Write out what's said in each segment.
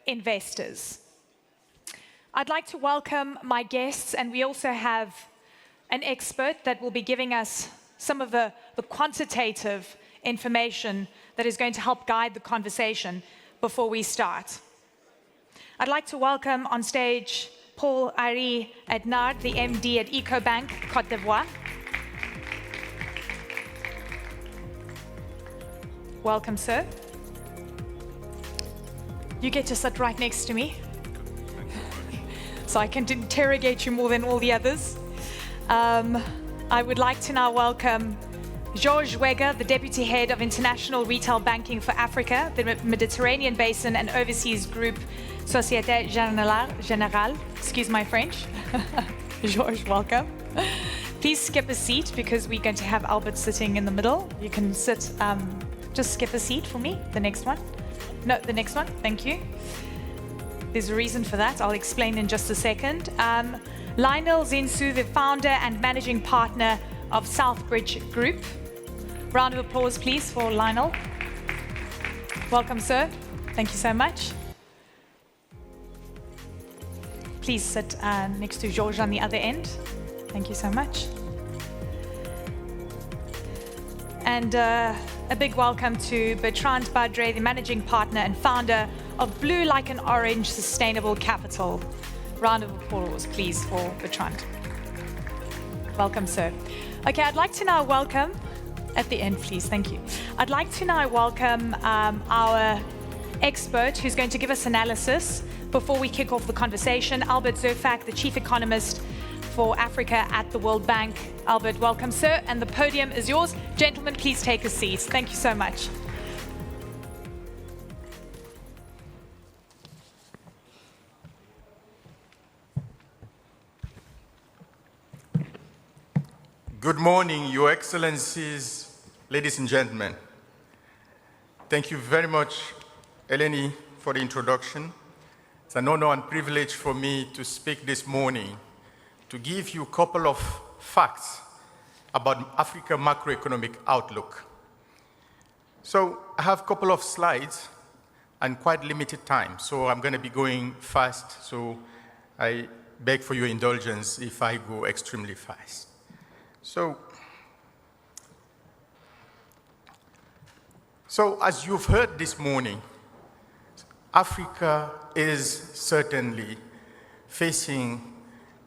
investors. I'd like to welcome my guests, and we also have an expert that will be giving us some of the quantitative information that is going to help guide the conversation before we start. I'd like to welcome on stage Paul Ari Ednard, the MD at EcoBank, Côte d'Ivoire. Welcome, sir. You get to sit right next to me, so I can interrogate you more than all the others. I would like to now welcome Georges Weger, the Deputy Head of International Retail Banking for Africa, the Mediterranean Basin and Overseas Group, Société Générale. Excuse my French. Georges, welcome. Please skip a seat because we're going to have Albert sitting in the middle. You can sit, just skip a seat for me, the next one. No, the next one, thank you. There's a reason for that, I'll explain in just a second. Lionel Zinsu, the founder and managing partner of Southbridge Group. Round of applause, please, for Lionel. Welcome, sir. Thank you so much. Please sit next to Georges on the other end. Thank you so much. And a big welcome to Bertrand Badre, the managing partner and founder of Blue Like an Orange Sustainable Capital. Round of applause, please, for Bertrand. Welcome, sir. Okay, I'd like to now welcome, at the end, please, thank you. I'd like to now welcome our expert who's going to give us analysis before we kick off the conversation, Albert Zerfak, the Chief Economist for Africa at the World Bank. Albert, welcome, sir, and the podium is yours. Gentlemen, please take a seat. Thank you so much. Good morning, Your Excellencies, ladies and gentlemen. Thank you very much, Eleni, for the introduction. It's an honor and privilege for me to speak this morning to give you a couple of facts about Africa macroeconomic outlook. So I have a couple of slides and quite limited time, so I'm going to be going fast, so I beg for your indulgence if I go extremely fast. So as you've heard this morning, Africa is certainly facing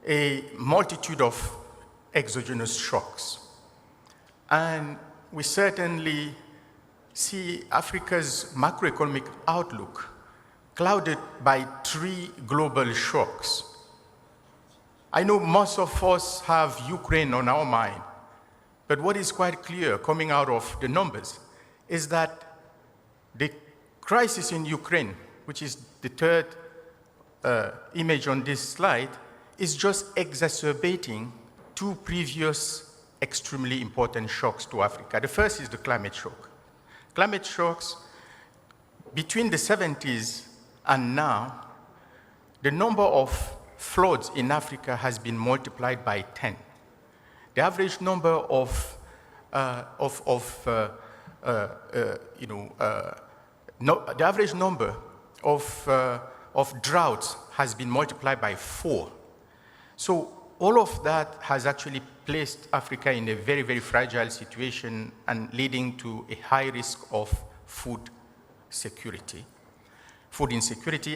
a multitude of exogenous shocks. And we certainly see Africa's macroeconomic outlook clouded by three global shocks. I know most of us have Ukraine on our mind, but what is quite clear coming out of the numbers is that the crisis in Ukraine, which is the third image on this slide, is just exacerbating two previous extremely important shocks to Africa. The first is the climate shock. Climate shocks, between the 70s and now, the number of floods in Africa has been multiplied by 10. The average number of droughts has been multiplied by 4. So all of that has actually placed Africa in a very, very fragile situation and leading to a high risk of food insecurity.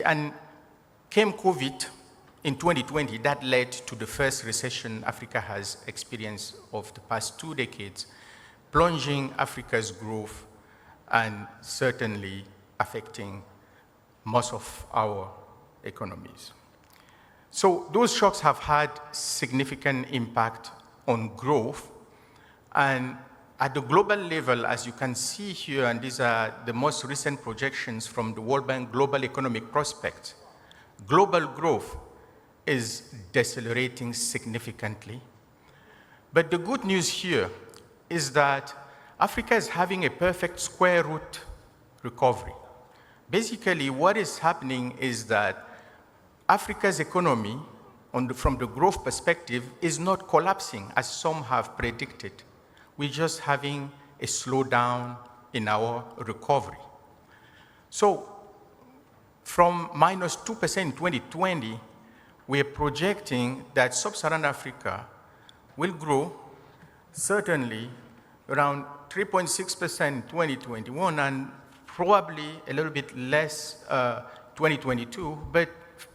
And came COVID in 2020, that led to the first recession Africa has experienced of the past 2 decades, plunging Africa's growth and certainly affecting most of our economies. So those shocks have had significant impact on growth. And at the global level, as you can see here, and these are the most recent projections from the World Bank Global Economic Prospect, global growth is decelerating significantly. But the good news here is that Africa is having a perfect square root recovery. Basically, what is happening is that Africa's economy, from the growth perspective, is not collapsing as some have predicted. We're just having a slowdown in our recovery. So from minus 2% in 2020, we're projecting that sub-Saharan Africa will grow certainly around 3.6% in 2021 and probably a little bit less 2022, but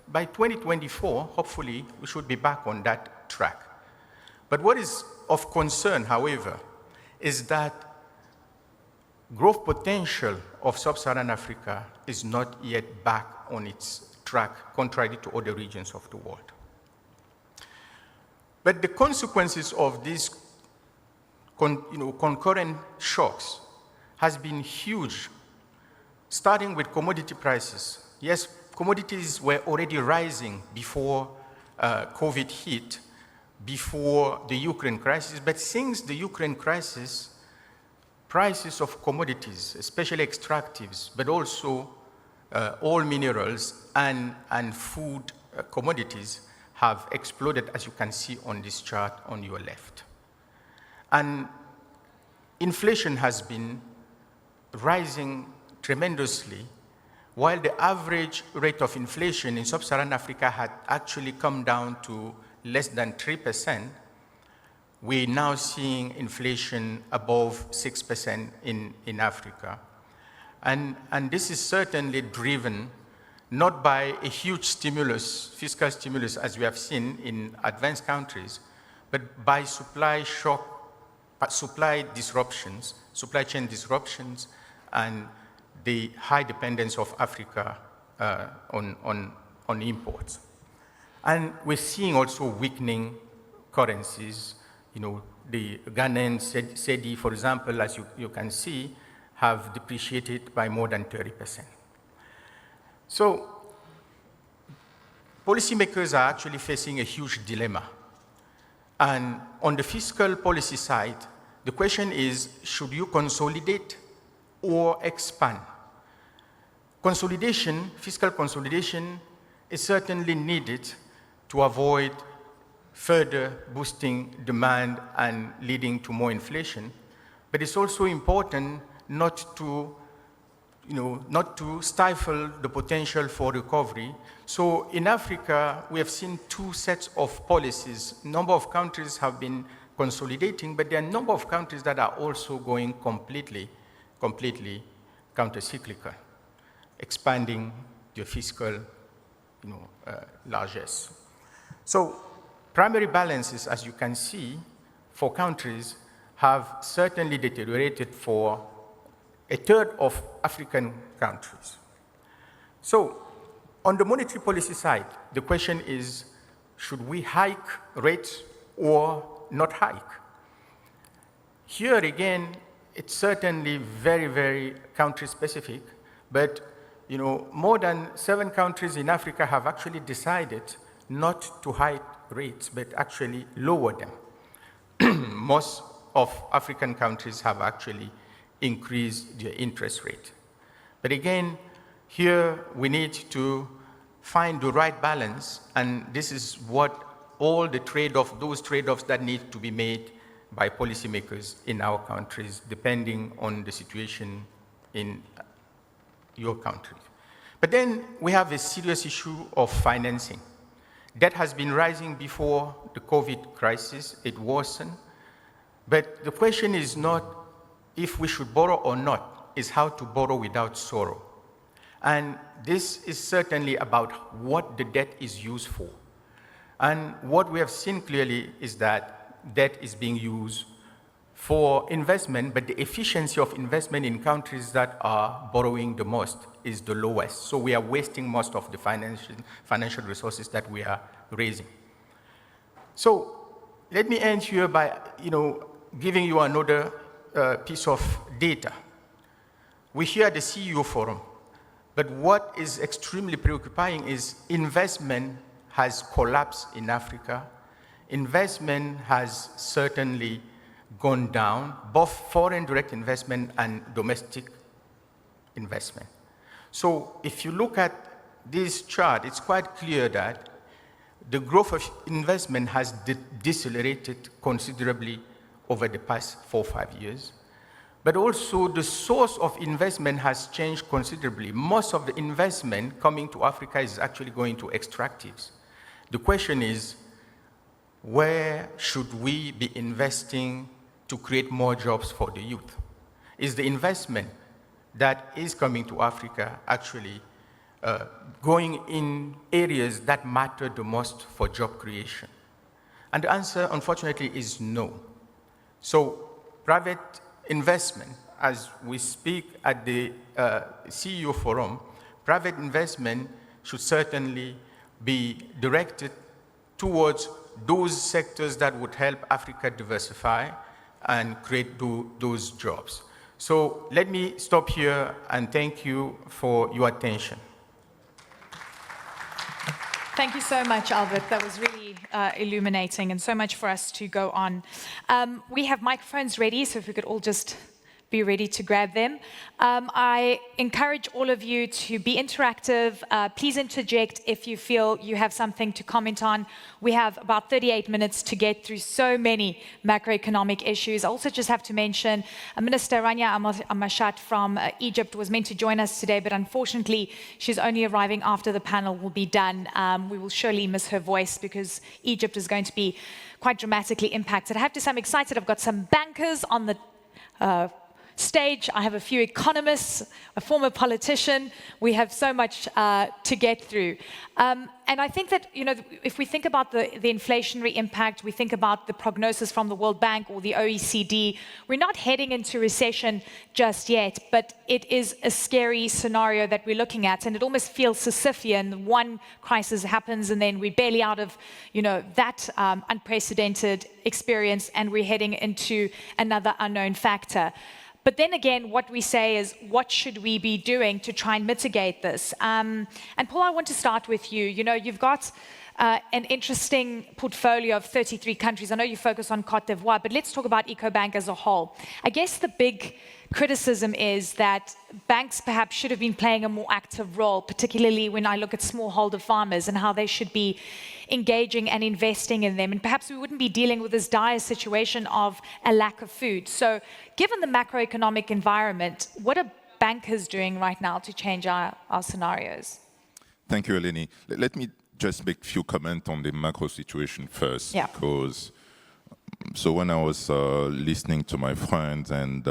by 2024, hopefully, we should be back on that track. But what is of concern, however, is that growth potential of sub-Saharan Africa is not yet back on its track, contrary to other regions of the world. But the consequences of these concurrent shocks has been huge, starting with commodity prices. Yes, commodities were already rising before COVID hit, before the Ukraine crisis, but since the Ukraine crisis, prices of commodities, especially extractives, but also all minerals and food commodities have exploded, as you can see on this chart on your left. And inflation has been rising tremendously, while the average rate of inflation in sub-Saharan Africa had actually come down to less than 3%. We're now seeing inflation above 6% in Africa. And this is certainly driven not by a huge stimulus, fiscal stimulus, as we have seen in advanced countries, but by supply disruptions, supply chain disruptions, and the high dependence of Africa on imports. And we're seeing also weakening currencies. The Ghanaian cedi, for example, as you can see, have depreciated by more than 30%. So policymakers are actually facing a huge dilemma. And on the fiscal policy side, the question is, should you consolidate or expand? Consolidation, fiscal consolidation, is certainly needed to avoid further boosting demand and leading to more inflation. But it's also important not to stifle the potential for recovery. So in Africa, we have seen two sets of policies. A number of countries have been consolidating, but there are a number of countries that are also going completely counter-cyclical, expanding their fiscal largesse. So primary balances, as you can see, for countries have certainly deteriorated for a third of African countries. So on the monetary policy side, the question is, should we hike rates or not hike? Here again, it's certainly very, very country-specific, but more than 7 countries in Africa have actually decided not to hike rates, but actually lower them. Most of African countries have actually increased their interest rate. But again, here we need to find the right balance, and this is what all the those trade-offs that need to be made by policymakers in our countries, depending on the situation in your country. But then we have a serious issue of financing. Debt has been rising before the COVID crisis, it worsened. But the question is not if we should borrow or not, is how to borrow without sorrow. And this is certainly about what the debt is used for. And what we have seen clearly is that debt is being used for investment, but the efficiency of investment in countries that are borrowing the most is the lowest. So we are wasting most of the financial resources that we are raising. So let me end here by giving you another piece of data. We hear at the CEO Forum, but what is extremely preoccupying is investment has collapsed in Africa. Investment has certainly gone down, both foreign direct investment and domestic investment. So if you look at this chart, it's quite clear that the growth of investment has decelerated considerably over the past 4 or 5 years, But also the source of investment has changed considerably. Most of the investment coming to Africa is actually going to extractives. The question is, where should we be investing to create more jobs for the youth? Is the investment that is coming to Africa actually going in areas that matter the most for job creation? And the answer, unfortunately, is no. So private investment, as we speak at the CEO Forum, private investment should certainly be directed towards those sectors that would help Africa diversify and create those jobs. So let me stop here and thank you for your attention. Thank you so much, Albert. That was really illuminating and so much for us to go on. We have microphones ready, so if we could all just be ready to grab them. I encourage all of you to be interactive. Please interject if you feel you have something to comment on. We have about 38 minutes to get through so many macroeconomic issues. I also just have to mention Minister Rania Amashat from Egypt was meant to join us today, but unfortunately she's only arriving after the panel will be done. We will surely miss her voice because Egypt is going to be quite dramatically impacted. I have to say I'm excited. I've got some bankers on the stage. I have a few economists, a former politician. We have so much to get through. And I think that, you know, if we think about the inflationary impact, we think about the prognosis from the World Bank or the OECD, we're not heading into recession just yet, but it is a scary scenario that we're looking at. And it almost feels Sisyphean. One crisis happens and then we're barely out of, you know, that unprecedented experience and we're heading into another unknown factor. But then again, what we say is, what should we be doing to try and mitigate this? And Paul, I want to start with you. You know, you've got an interesting portfolio of 33 countries. I know you focus on Côte d'Ivoire, but let's talk about EcoBank as a whole. I guess the big criticism is that banks perhaps should have been playing a more active role, particularly when I look at smallholder farmers and how they should be engaging and investing in them. And perhaps we wouldn't be dealing with this dire situation of a lack of food. So given the macroeconomic environment, what are bankers doing right now to change our scenarios? Thank you, Eleni. Let me just make a few comments on the macro situation first. Yeah. Because, so when I was listening to my friends and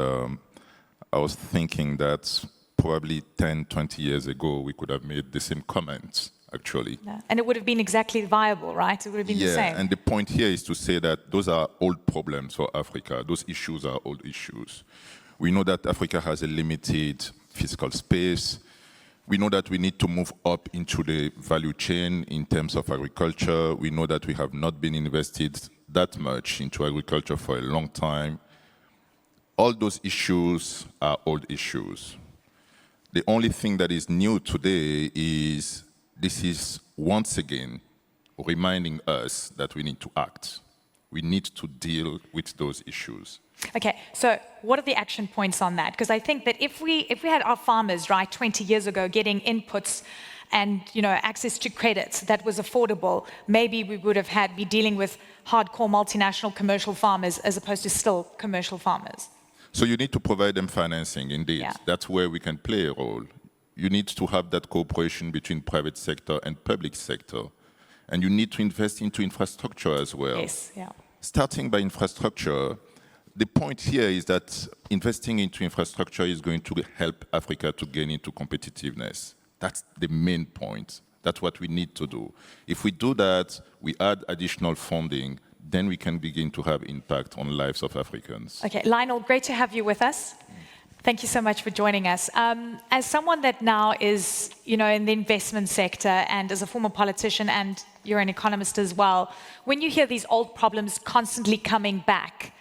I was thinking that probably 10, 20 years ago, we could have made the same comments, actually. Yeah. And it would have been exactly viable, right? It would have been the same. Yeah, and the point here is to say that those are old problems for Africa. Those issues are old issues. We know that Africa has a limited fiscal space. We know that we need to move up into the value chain in terms of agriculture. We know that we have not been invested that much into agriculture for a long time. All those issues are old issues. The only thing that is new today is this is once again reminding us that we need to act. We need to deal with those issues. Okay, so what are the action points on that? Because I think that if we had our farmers, right, 20 years ago getting inputs and, you know, access to credits that was affordable, maybe we would have be dealing with hardcore multinational commercial farmers as opposed to still commercial farmers. So you need to provide them financing, indeed. Yeah. That's where we can play a role. You need to have that cooperation between private sector and public sector. And you need to invest into infrastructure as well. Yes, yeah. Starting by infrastructure, the point here is that investing into infrastructure is going to help Africa to gain into competitiveness. That's the main point. That's what we need to do. If we do that, we add additional funding, then we can begin to have impact on lives of Africans. Okay, Lionel, great to have you with us. Thank you so much for joining us. As someone that now is, you know, in the investment sector and as a former politician and you're an economist as well, when you hear these old problems constantly coming back,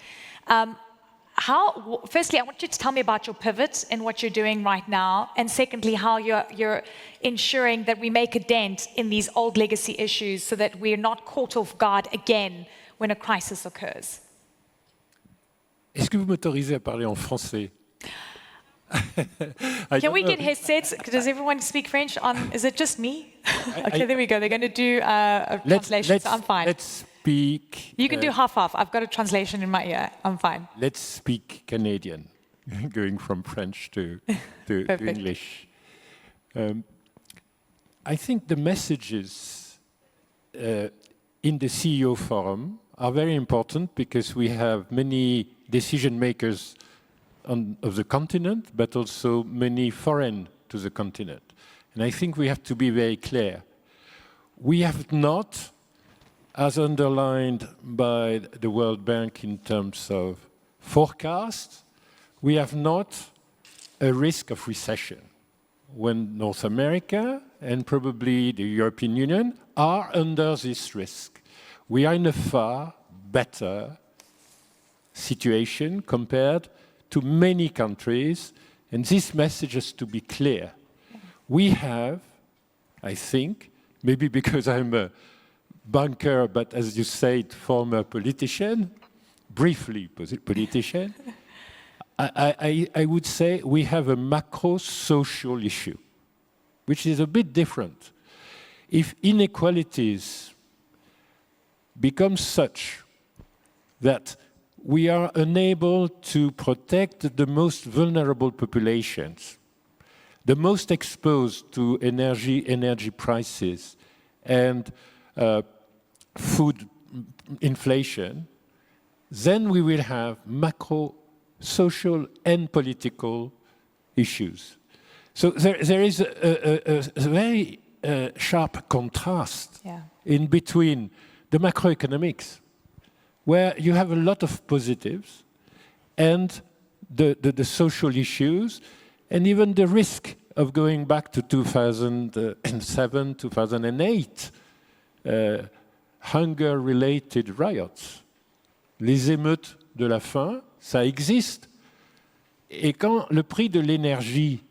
firstly, I want you to tell me about your pivot and what you're doing right now, and secondly, how you're ensuring that we make a dent in these old legacy issues so that we're not caught off guard again when a crisis occurs. Est-ce que vous m'autorisez à parler en français? Can we get headsets? Does everyone speak French? Is it just me? Okay, there we go. They're going to do a translation, so I'm fine. Let's speak... You can do half-half. I've got a translation in my ear. I'm fine. Let's speak Canadian. going from French to English. I think the messages in the CEO forum are very important because we have many decision makers of the continent, but also many foreign to the continent. And I think we have to be very clear. We have not, as underlined by the World Bank in terms of forecasts, we have not a risk of recession when North America and probably the European Union are under this risk. We are in a far better situation compared to many countries, and this message has to be clear. We have, I think, maybe because I'm a banker, but as you said, former politician, briefly politician, I would say we have a macro-social issue, which is a bit different. If inequalities become such that we are unable to protect the most vulnerable populations, the most exposed to energy prices and food inflation, then we will have macro social and political issues. So there is a very sharp contrast in between the macroeconomics, where you have a lot of positives, and the social issues, and even the risk of going back to 2007, 2008, hunger-related riots. Les émeutes de la faim, ça existe. Et quand le prix de l'énergie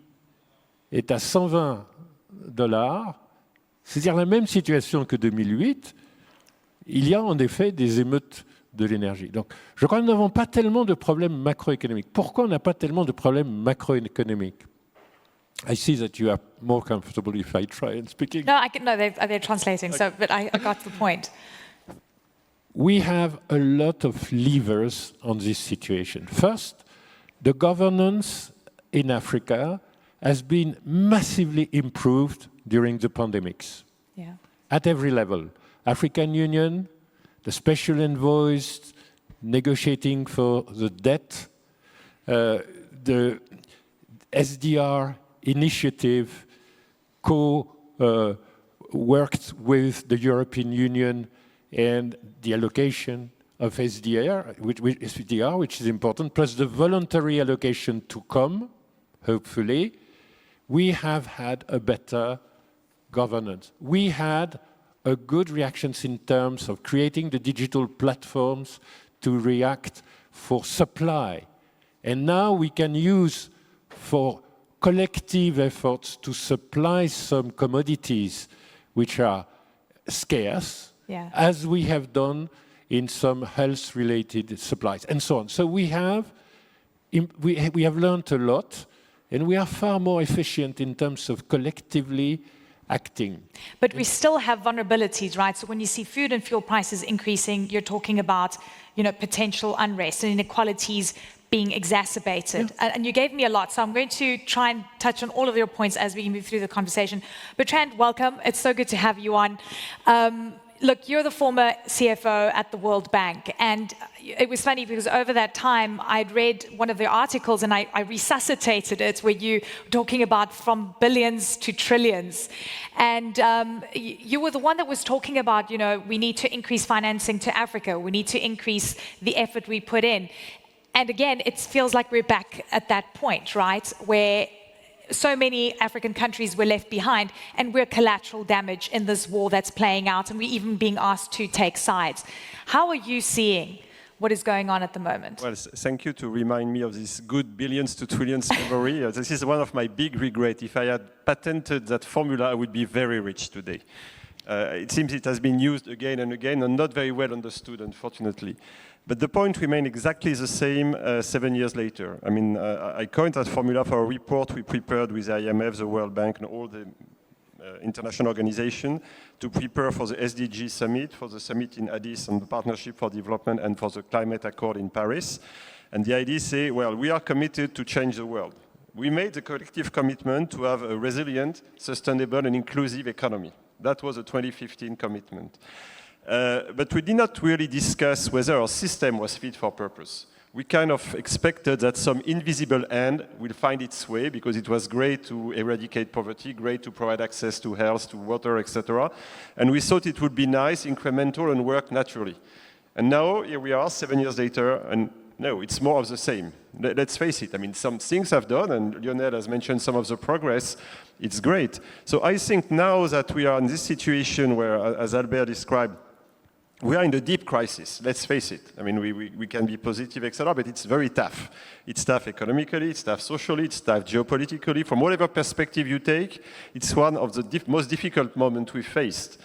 est à $120, c'est-à-dire la même situation que 2008, il y a en effet des émeutes de l'énergie. Donc, je crois que nous n'avons pas tellement de problèmes macroéconomiques. Pourquoi on n'a pas tellement de problèmes macroéconomiques? I see that you are more comfortable if I try and speak English. No, they're translating, okay. But I got the point. We have a lot of levers on this situation. First, the governance in Africa has been massively improved during the pandemics. Yeah. At every level. African Union, the special envoys negotiating for the debt, the SDR initiative worked with the European Union and the allocation of SDR, which is important, plus the voluntary allocation to come, hopefully, we have had a better governance. We had a good reactions in terms of creating the digital platforms to react for supply. And now we can use for collective efforts to supply some commodities which are scarce, as we have done in some health-related supplies, and so on. So we have learned a lot, and we are far more efficient in terms of collectively acting. But we still have vulnerabilities, right? So when you see food and fuel prices increasing, you're talking about, potential unrest and inequalities being exacerbated. Yeah. And you gave me a lot, so I'm going to try and touch on all of your points as we move through the conversation. Bertrand, welcome. It's so good to have you on. Look, you're the former CFO at the World Bank, and it was funny because over that time I'd read one of the articles and I resuscitated it where you were talking about from billions to trillions. And you were the one that was talking about, we need to increase financing to Africa, we need to increase the effort we put in. And again, it feels like we're back at that point, right, where so many African countries were left behind, and we're collateral damage in this war that's playing out, and we're even being asked to take sides. How are you seeing what is going on at the moment? Well, thank you to remind me of this good billions to trillions memory. This is one of my big regrets. If I had patented that formula, I would be very rich today. It seems it has been used again and again, and not very well understood, unfortunately. But the point remained exactly the same 7 years later. I mean, I coined that formula for a report we prepared with the IMF, the World Bank, and all the international organizations to prepare for the SDG summit, for the summit in Addis and the Partnership for Development, and for the Climate Accord in Paris. And the idea say, well, we are committed to change the world. We made the collective commitment to have a resilient, sustainable, and inclusive economy. That was a 2015 commitment. But we did not really discuss whether our system was fit for purpose. We kind of expected that some invisible hand will find its way, because it was great to eradicate poverty, great to provide access to health, to water, etc. And we thought it would be nice, incremental, and work naturally. And now, here we are, 7 years later, and no, it's more of the same. Let's face it, I mean, some things have done, and Lionel has mentioned some of the progress. It's great. So I think now that we are in this situation where, as Albert described, we are in a deep crisis, let's face it. I mean, we can be positive, etc., but it's very tough. It's tough economically, it's tough socially, it's tough geopolitically. From whatever perspective you take, it's one of the most difficult moments we faced.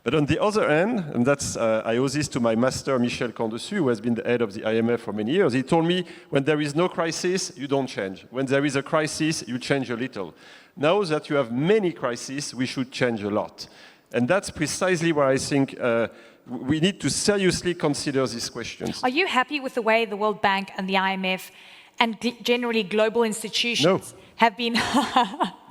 But on the other hand, and that's, I owe this to my master, Michel Candessu, who has been the head of the IMF for many years. He told me, when there is no crisis, you don't change. When there is a crisis, you change a little. Now that you have many crises, we should change a lot. And that's precisely where I think we need to seriously consider these questions. Are you happy with the way the World Bank and the IMF and generally global institutions have been?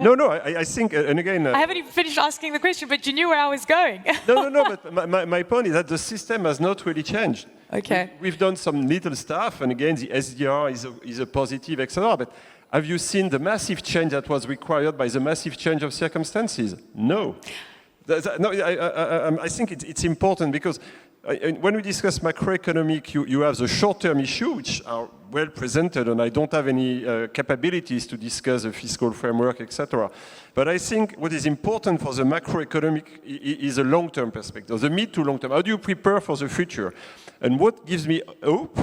No, I think, and again... I haven't even finished asking the question, but you knew where I was going. No, but my point is that the system has not really changed. Okay. We've done some little stuff, and again, the SDR is a positive, etc. But have you seen the massive change that was required by the massive change of circumstances? No. I think it's important, because when we discuss macroeconomic, you have the short-term issue, which are well presented, and I don't have any capabilities to discuss the fiscal framework, etc. But I think what is important for the macroeconomic is a long-term perspective, the mid to long-term. How do you prepare for the future? And what gives me hope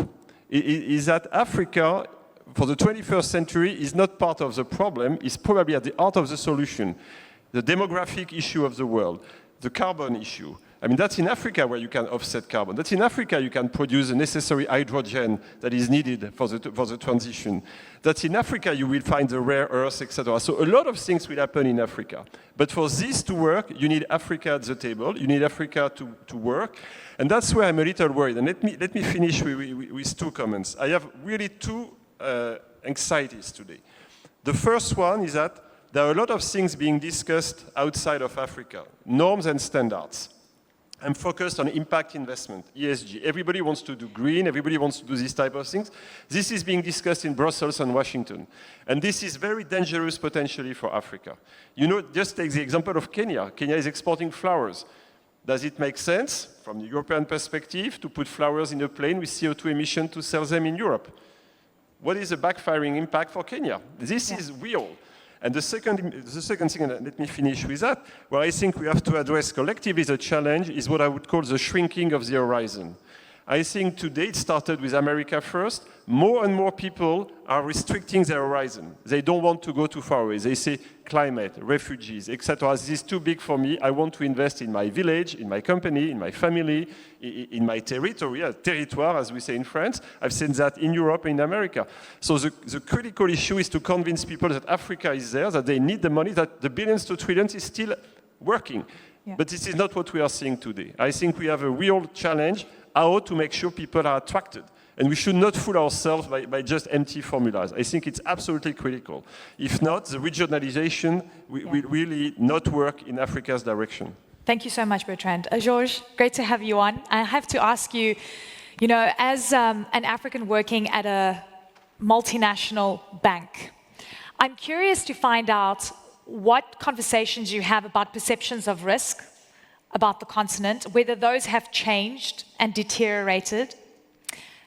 is that Africa, for the 21st century, is not part of the problem, is probably at the heart of the solution. The demographic issue of the world, the carbon issue. I mean, that's in Africa where you can offset carbon. That's in Africa you can produce the necessary hydrogen that is needed for the transition. That's in Africa you will find the rare earths, etc. So a lot of things will happen in Africa. But for this to work, you need Africa at the table. You need Africa to work. And that's where I'm a little worried. And let me finish with two comments. I have really two anxieties today. The first one is that there are a lot of things being discussed outside of Africa, norms and standards. I'm focused on impact investment, ESG. Everybody wants to do green, everybody wants to do this type of things. This is being discussed in Brussels and Washington. And this is very dangerous potentially for Africa. You know, just take the example of Kenya. Kenya is exporting flowers. Does it make sense, from the European perspective, to put flowers in a plane with CO2 emission to sell them in Europe? What is the backfiring impact for Kenya? This is real. And the second thing, and let me finish with that, where I think we have to address collectively the challenge is what I would call the shrinking of the horizon. I think today it started with America first. More and more people are restricting their horizon. They don't want to go too far away. They say climate, refugees, etc. This is too big for me. I want to invest in my village, in my company, in my family, in my territory, territoire, as we say in France. I've seen that in Europe and in America. So the critical issue is to convince people that Africa is there, that they need the money, that the billions to trillions is still working. Yeah. But this is not what we are seeing today. I think we have a real challenge how to make sure people are attracted. And we should not fool ourselves by just empty formulas. I think it's absolutely critical. If not, the regionalization will really not work in Africa's direction. Thank you so much, Bertrand. Georges, great to have you on. I have to ask you, you know, as an African working at a multinational bank, I'm curious to find out what conversations you have about perceptions of risk about the continent, whether those have changed and deteriorated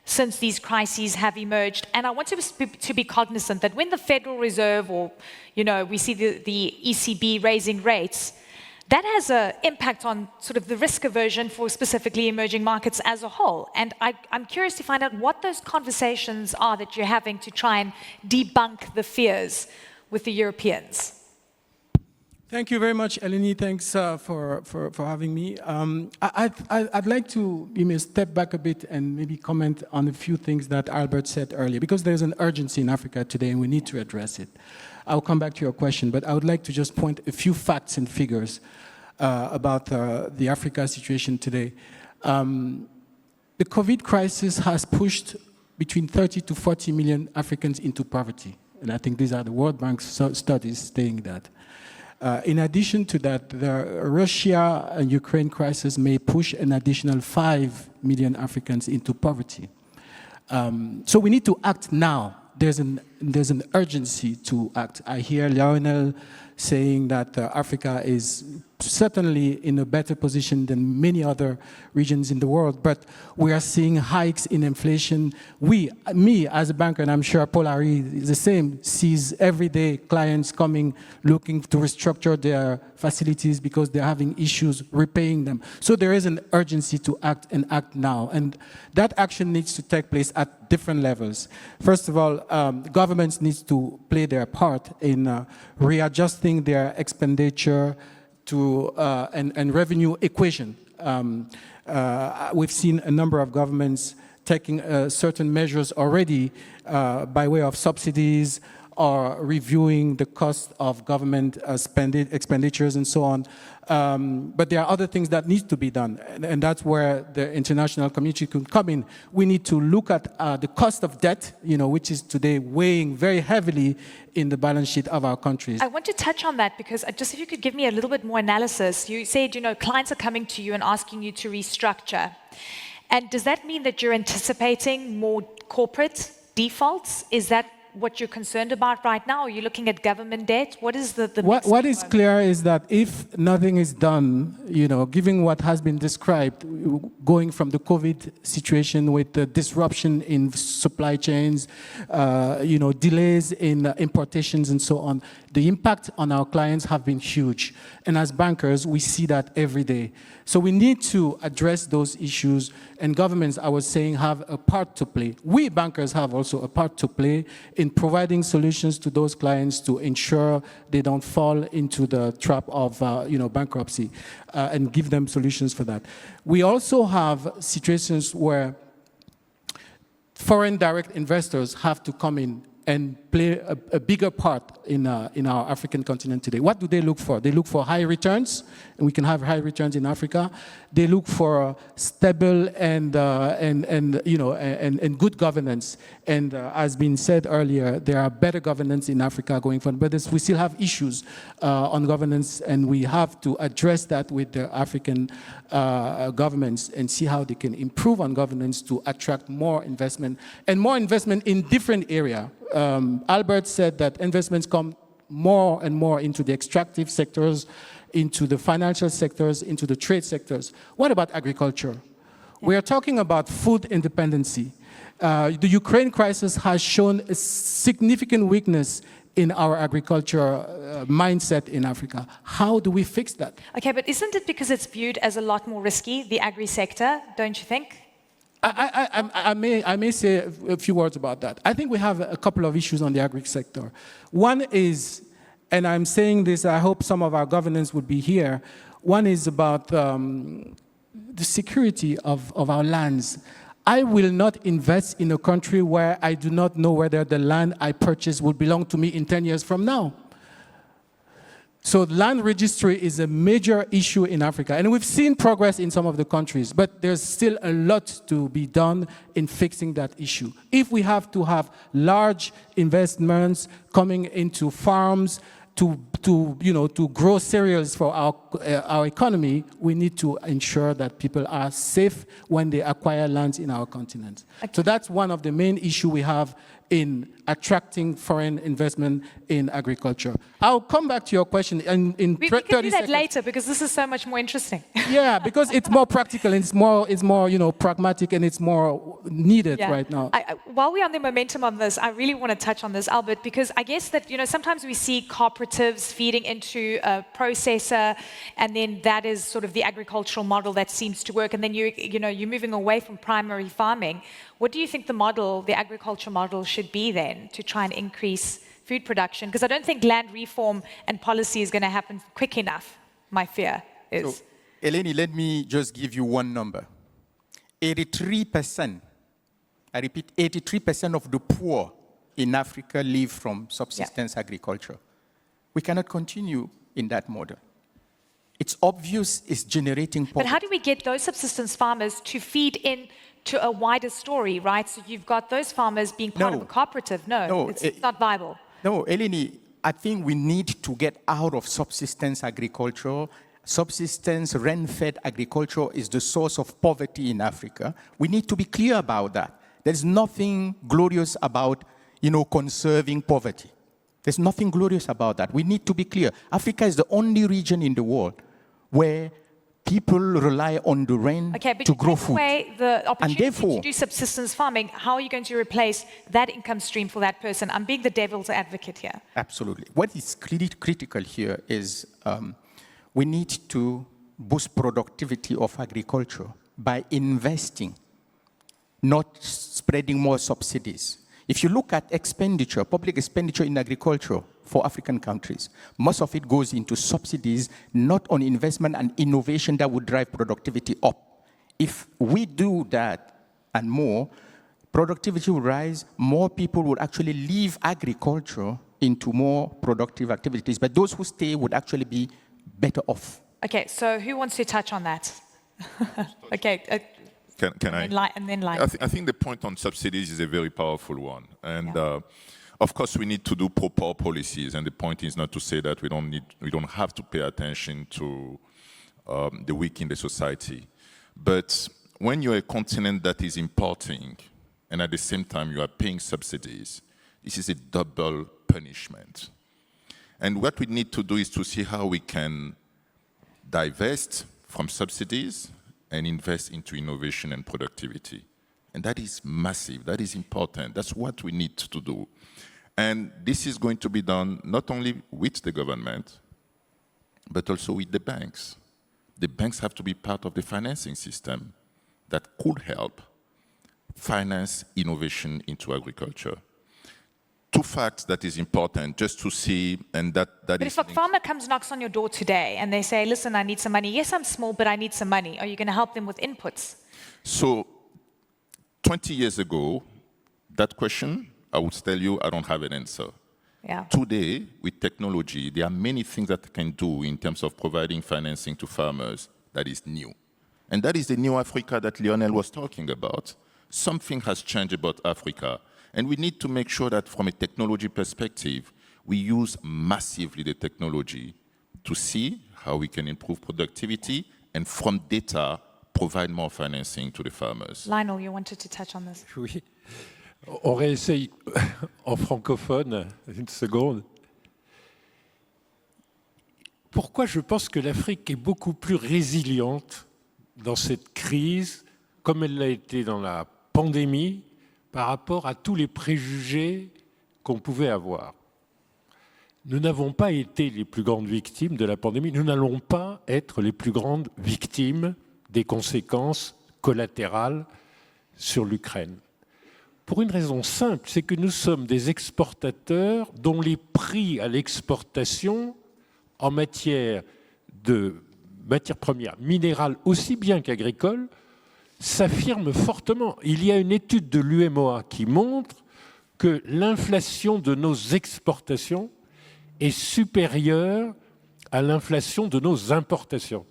since these crises have emerged. And I want to be cognizant that when the Federal Reserve or, you know, we see the ECB raising rates, that has an impact on sort of the risk aversion for specifically emerging markets as a whole. And I'm curious to find out what those conversations are that you're having to try and debunk the fears with the Europeans. Thank you very much, Eleni. Thanks for having me. I'd like to step back a bit and maybe comment on a few things that Albert said earlier, because there's an urgency in Africa today and we need to address it. I'll come back to your question, but I would like to just point a few facts and figures about the Africa situation today. The COVID crisis has pushed between 30 to 40 million Africans into poverty. And I think these are the World Bank studies saying that. In addition to that, the Russia and Ukraine crisis may push an additional 5 million Africans into poverty. So we need to act now. There's an urgency to act. I hear Lionel saying that Africa is certainly in a better position than many other regions in the world, but we are seeing hikes in inflation. Me as a banker, and I'm sure Paul Harry is the same, sees everyday clients coming looking to restructure their facilities because they're having issues repaying them. So there is an urgency to act and act now. And that action needs to take place at different levels. First of all, governments need to play their part in readjusting their expenditure to and revenue equation. We've seen a number of governments taking certain measures already by way of subsidies or reviewing the cost of government expenditures and so on. But there are other things that need to be done, and that's where the international community can come in. We need to look at the cost of debt, which is today weighing very heavily in the balance sheet of our countries. I want to touch on that because just if you could give me a little bit more analysis. You said, clients are coming to you and asking you to restructure. And does that mean that you're anticipating more corporate defaults? Is that what you're concerned about right now? Are you looking at government debt? What is the what is clear is that if nothing is done, given what has been described, going from the COVID situation with the disruption in supply chains, delays in importations and so on, the impact on our clients have been huge. And as bankers, we see that every day. So we need to address those issues, and governments, I was saying, have a part to play. We bankers have also a part to play in providing solutions to those clients to ensure they don't fall into the trap of bankruptcy, and give them solutions for that. We also have situations where foreign direct investors have to come in and play a bigger part in our African continent today. What do they look for? They look for high returns, and we can have high returns in Africa. They look for stable and good governance. And as been said earlier, there are better governance in Africa going forward. But we still have issues on governance, and we have to address that with the African governments and see how they can improve on governance to attract more investment, and more investment in different areas. Albert said that investments come more and more into the extractive sectors, into the financial sectors, into the trade sectors. What about agriculture? We are talking about food independency. The Ukraine crisis has shown a significant weakness in our agriculture mindset in Africa. How do we fix that? Okay, but isn't it because it's viewed as a lot more risky, the agri-sector, don't you think? I may say a few words about that. I think we have a couple of issues on the agri sector. One is, and I'm saying this, I hope some of our governance would be here. One is about the security of our lands. I will not invest in a country where I do not know whether the land I purchase will belong to me in 10 years from now. So land registry is a major issue in Africa. And we've seen progress in some of the countries, but there's still a lot to be done in fixing that issue. If we have to have large investments coming into farms to grow cereals for our economy, we need to ensure that people are safe when they acquire lands in our continent. Okay. So that's one of the main issues we have in attracting foreign investment in agriculture. I'll come back to your question in 30 seconds. We can do that later because this is so much more interesting. Yeah, because it's more practical and it's more pragmatic and it's more needed right now. While we're on the momentum on this, I really want to touch on this, Albert, because I guess that sometimes we see cooperatives feeding into a processor, and then that is sort of the agricultural model that seems to work, and then you're moving away from primary farming. What do you think the agriculture model should be then to try and increase food production? Because I don't think land reform and policy is going to happen quick enough, my fear is. So, Eleni, let me just give you one number. 83%, I repeat, 83% of the poor in Africa live from subsistence agriculture. We cannot continue in that model. It's obvious it's generating poverty. But how do we get those subsistence farmers to feed in to a wider story, right? So you've got those farmers being part of No. a cooperative. No, it's not viable. No, Eleni, I think we need to get out of subsistence agriculture. Subsistence, rain-fed agriculture is the source of poverty in Africa. We need to be clear about that. There's nothing glorious about, conserving poverty. There's nothing glorious about that. We need to be clear. Africa is the only region in the world where people rely on the rain to grow food. Away the opportunity therefore, to do subsistence farming, how are you going to replace that income stream for that person? I'm being the devil's advocate here. Absolutely. What is critical here is we need to boost productivity of agriculture by investing, not spreading more subsidies. If you look at expenditure, public expenditure in agriculture for African countries, most of it goes into subsidies, not on investment and innovation that would drive productivity up. If we do that and more, productivity will rise, more people would actually leave agriculture into more productive activities, but those who stay would actually be better off. Okay, so who wants to touch on that? Okay. Can I? And then line. I think the point on subsidies is a very powerful one. And of course, we need to do proper policies. And the point is not to say that we don't have to pay attention to the weak in the society. But when you're a continent that is importing, and at the same time you are paying subsidies, this is a double punishment. And what we need to do is to see how we can divest from subsidies and invest into innovation and productivity. And that is massive, that is important, that's what we need to do. And this is going to be done not only with the government, but also with the banks. The banks have to be part of the financing system that could help finance innovation into agriculture. Two facts that is important just to see, and that But is... if a farmer knocks on your door today and they say, listen, I need some money. Yes, I'm small, but I need some money. Are you going to help them with inputs? So 20 years ago, that question, I would tell you, I don't have an answer. Yeah. Today, with technology, there are many things that can do in terms of providing financing to farmers that is new. And that is the new Africa that Lionel was talking about. Something has changed about Africa. And we need to make sure that from a technology perspective, we use massively the technology to see how we can improve productivity and from data, provide more financing to the farmers. Lionel, you wanted to touch on this. Oui. On réessaye en francophone, une seconde. Pourquoi je pense que l'Afrique est beaucoup plus résiliente dans cette crise, comme elle l'a été dans la pandémie, par rapport à tous les préjugés qu'on pouvait avoir. Nous n'avons pas été les plus grandes victimes de la pandémie, nous n'allons pas être les plus grandes victimes des conséquences collatérales sur l'Ukraine. Pour une raison simple, c'est que nous sommes des exportateurs dont les prix à l'exportation en matière de matières premières minérales aussi bien qu'agricoles s'affirme fortement. Il y a une étude de l'UMOA qui montre que l'inflation de nos exportations est supérieure à l'inflation de nos importations.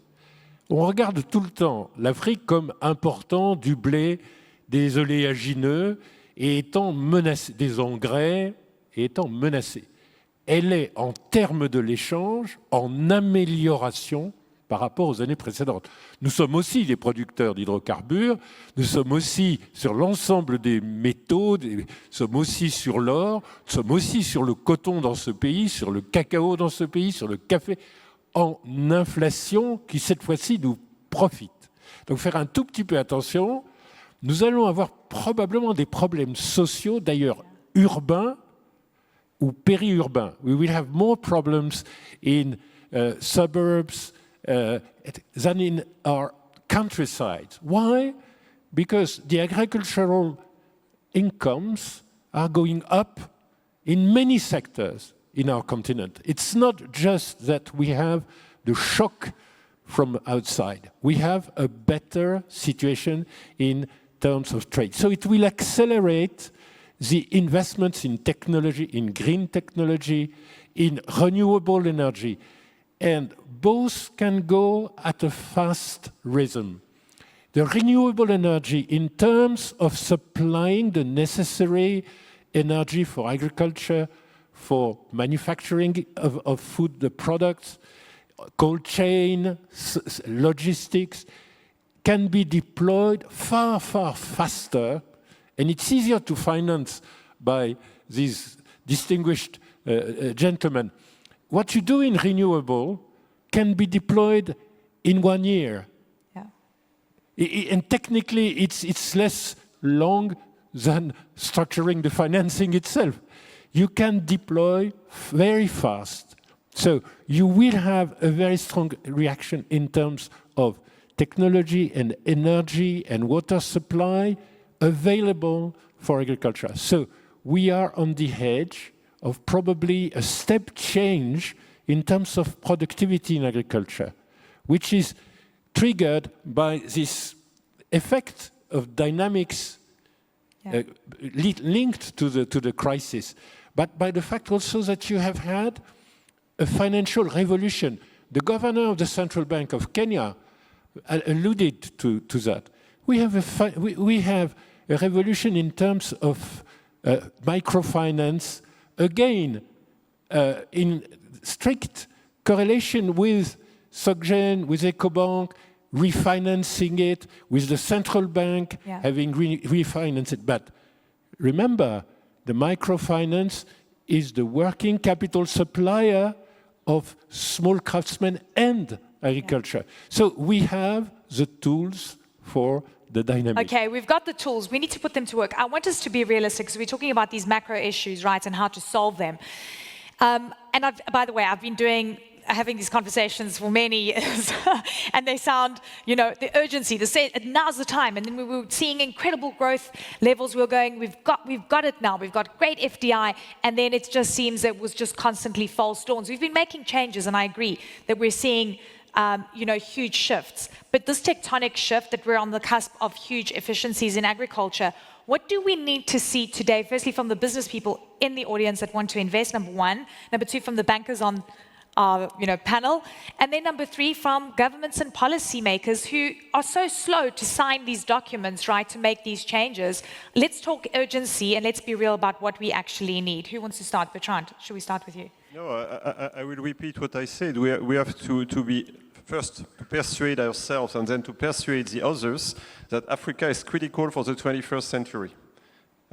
On regarde tout le temps l'Afrique comme important du blé, des oléagineux et étant menacée, des engrais et étant menacée. Elle est, en termes de l'échange, en amélioration par rapport aux années précédentes. Nous sommes aussi des producteurs d'hydrocarbures, nous sommes aussi sur l'ensemble des métaux, nous sommes aussi sur l'or, nous sommes aussi sur le coton dans ce pays, sur le cacao dans ce pays, sur le café, en inflation qui, cette fois-ci, nous profite. Donc faire un tout petit peu attention, nous allons avoir probablement des problèmes sociaux, d'ailleurs urbains ou périurbains. We will have more problems in suburbs, than in our countryside. Why? Because the agricultural incomes are going up in many sectors in our continent. It's not just that we have the shock from outside. We have a better situation in terms of trade. So it will accelerate the investments in technology, in green technology, in renewable energy. And both can go at a fast rhythm. the renewable energy in terms of supplying the necessary energy for agriculture, for manufacturing of food, the products, cold chain, logistics, can be deployed far, far faster, and it's easier to finance by these distinguished gentlemen. What you do in renewable can be deployed in 1 year. Yeah. And technically, it's less long than structuring the financing itself. You can deploy very fast. So you will have a very strong reaction in terms of technology and energy and water supply available for agriculture. So we are on the edge of probably a step change in terms of productivity in agriculture, which is triggered by this effect of dynamics linked to the crisis, but by the fact also that you have had a financial revolution. The governor of the Central Bank of Kenya alluded to that. We have a revolution in terms of microfinance, again, in strict correlation with SocGen, with EcoBank, refinancing it, with the central bank having refinanced it. But remember, the microfinance is the working capital supplier of small craftsmen and agriculture. So we have the tools for the dynamic. Okay, we've got the tools. We need to put them to work. I want us to be realistic because we're talking about these macro issues, right, and how to solve them. And by the way, I've been having these conversations for many years, and they sound, the urgency, now's the time. And then we were seeing incredible growth levels. We were going, we've got it now. We've got great FDI, and then it just seems it was just constantly false dawns. We've been making changes, and I agree that we're seeing huge shifts. But this tectonic shift that we're on the cusp of huge efficiencies in agriculture, what do we need to see today, firstly from the business people in the audience that want to invest, number one, number two from the bankers on our panel, and then number three from governments and policymakers who are so slow to sign these documents, right, to make these changes. Let's talk urgency and let's be real about what we actually need. Who wants to start? Bertrand, should we start with you? No, I will repeat what I said. We have to be first to persuade ourselves and then to persuade the others that Africa is critical for the 21st century.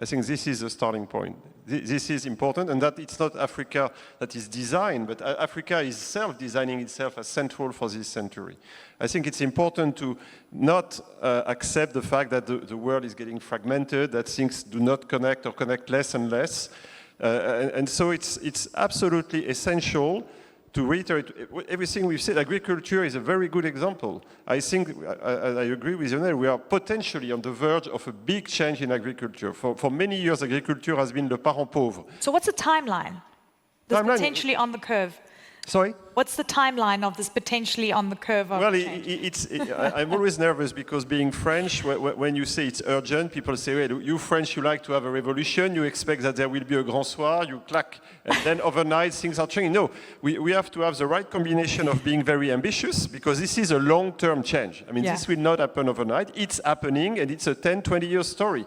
I think this is the starting point. This is important, and that it's not Africa that is designed, but Africa is self-designing itself as central for this century. I think it's important to not accept the fact that the world is getting fragmented, that things do not connect or connect less and less. And so it's absolutely essential to reiterate everything we've said. Agriculture is a very good example. I think, I agree with Lionel, we are potentially on the verge of a big change in agriculture. For many years, agriculture has been le parent pauvre. So what's the timeline? This potentially on the curve. Sorry? What's the timeline of this potentially on the curve of change? I'm always nervous because being French, when you say it's urgent, people say, well, you French, you like to have a revolution, you expect that there will be a grand soir, you clack, and then overnight things are changing. No, we have to have the right combination of being very ambitious because this is a long-term change. I mean, this will not happen overnight. It's happening and it's a 10, 20-year story.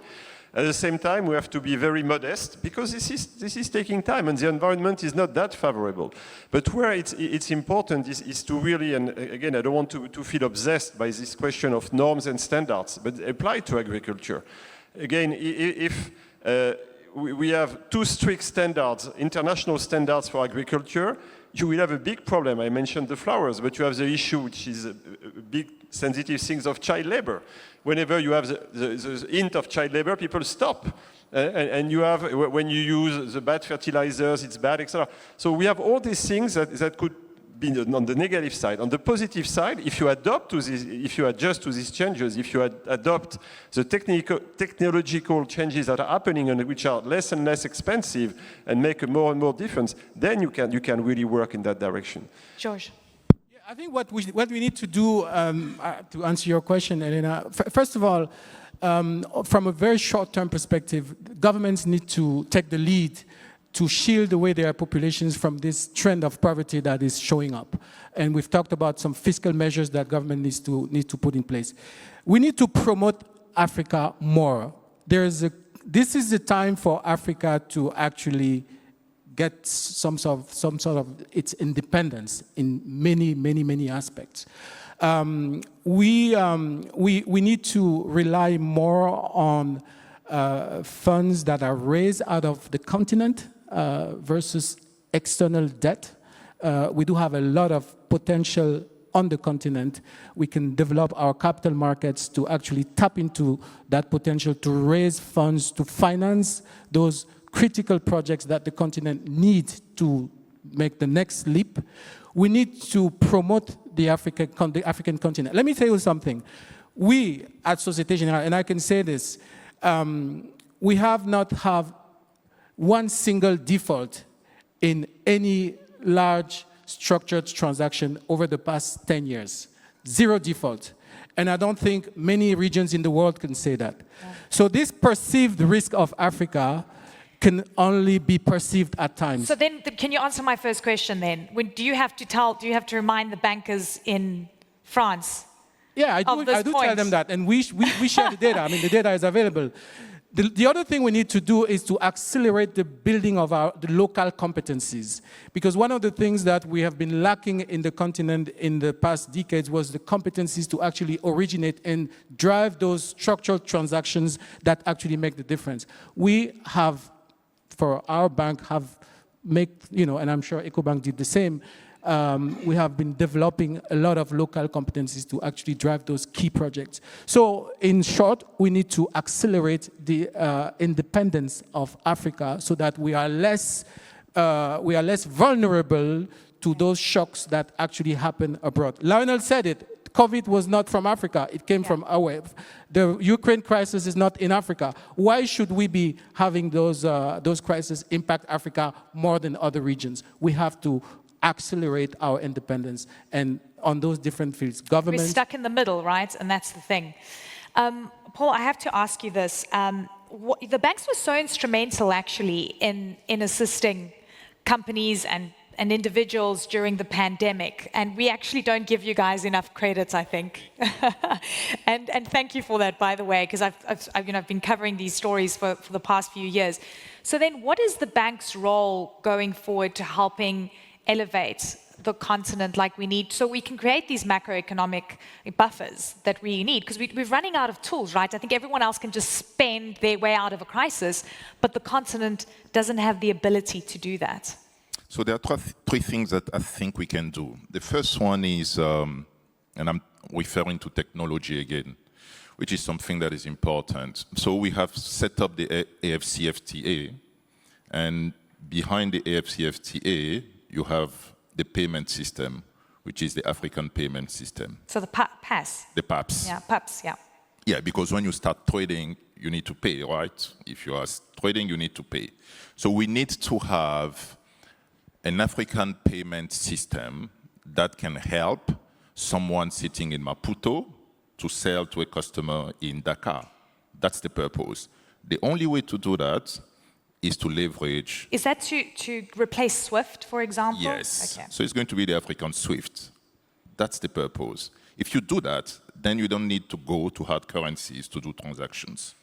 At the same time, we have to be very modest because this is taking time and the environment is not that favorable. But where it's important is to really, and again, I don't want to feel obsessed by this question of norms and standards, but apply to agriculture. Again, if we have too strict standards, international standards for agriculture, you will have a big problem. I mentioned the flowers, but you have the issue, which is a big sensitive things of child labor. Whenever you have the hint of child labor, people stop. And you have, when you use the bad fertilizers, it's bad, etc. So we have all these things that could be on the negative side. On the positive side, if you adjust to these changes, if you adopt the technological changes that are happening and which are less and less expensive and make a more and more difference, then you can really work in that direction. George. I think what we need to do, to answer your question, Elena, first of all, from a very short-term perspective, governments need to take the lead to shield away their populations from this trend of poverty that is showing up. And we've talked about some fiscal measures that government needs to put in place. We need to promote Africa more. This is the time for Africa to actually get some sort of its independence in many aspects. We need to rely more on funds that are raised out of the continent versus external debt. We do have a lot of potential on the continent. We can develop our capital markets to actually tap into that potential to raise funds to finance those critical projects that the continent needs to make the next leap. We need to promote the African continent. Let me tell you something. We at Société Générale, and I can say this, we have not have one single default in any large structured transaction over the past 10 years. Zero default. And I don't think many regions in the world can say that. Yeah. So this perceived risk of Africa can only be perceived at times. So then, can you answer my first question then? Do you have to remind the bankers in France? Yeah, I do tell them that, and we share the data. I mean, the data is available. The other thing we need to do is to accelerate the building of the local competencies. Because one of the things that we have been lacking in the continent in the past decades was the competencies to actually originate and drive those structural transactions that actually make the difference. We have, for our bank, and I'm sure EcoBank did the same, we have been developing a lot of local competencies to actually drive those key projects. So in short, we need to accelerate the independence of Africa so that we are less vulnerable to those shocks that actually happen abroad. Lionel said it. COVID was not from Africa. It came from away. The Ukraine crisis is not in Africa. Why should we be having those crises impact Africa more than other regions? We have to accelerate our independence, and on those different fields, government... We're stuck in the middle, right? And that's the thing. Paul, I have to ask you this. The banks were so instrumental, actually, in assisting companies and individuals during the pandemic, and we actually don't give you guys enough credit, I think. and thank you for that, by the way, because I've been covering these stories for the past few years. So then, what is the bank's role going forward to helping elevate the continent like we need, so we can create these macroeconomic buffers that we need? Because we're running out of tools, right? I think everyone else can just spend their way out of a crisis, but the continent doesn't have the ability to do that. So there are three things that I think we can do. The first one is, and I'm referring to technology again, which is something that is important. So we have set up the AFCFTA, and behind the AFCFTA, you have the payment system, which is the African payment system. So the PAS? The PAPS. Yeah, PAPS, yeah. Yeah, because when you start trading, you need to pay, right? If you are trading, you need to pay. So we need to have an African payment system that can help someone sitting in Maputo to sell to a customer in Dakar. That's the purpose. The only way to do that is to leverage... Is that to replace SWIFT, for example? Yes. Okay. So it's going to be the African SWIFT. That's the purpose. If you do that, then you don't need to go to hard currencies to do transactions.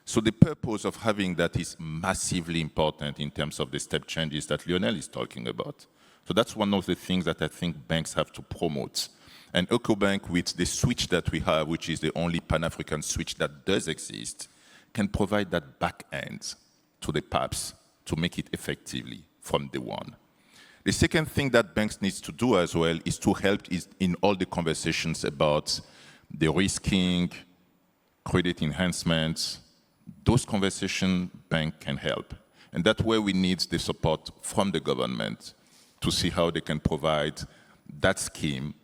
So the purpose of having that is massively important in terms of the step changes that Lionel is talking about. So that's one of the things that I think banks have to promote. And EcoBank, with the switch that we have, which is the only Pan-African switch that does exist, can provide that back end to the PAPS to make it effectively from day one. The second thing that banks need to do as well is to help in all the conversations about the risking, credit enhancements. Those conversations, bank can help. And that's where we need the support from the government to see how they can provide that scheme,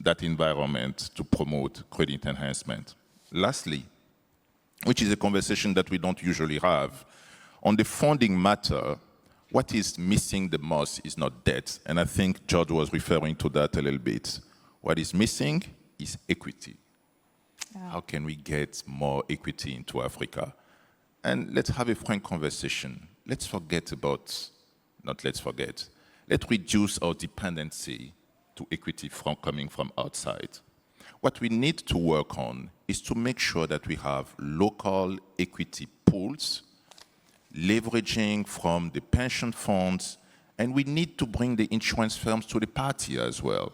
that environment to promote credit enhancement. Lastly, which is a conversation that we don't usually have, on the funding matter, what is missing the most is not debt. And I think George was referring to that a little bit. What is missing is equity. Yeah. How can we get more equity into Africa? And let's have a frank conversation. Let's forget about not let's forget. Let's reduce our dependency to equity coming from outside. What we need to work on is to make sure that we have local equity pools, leveraging from the pension funds, and we need to bring the insurance firms to the party as well,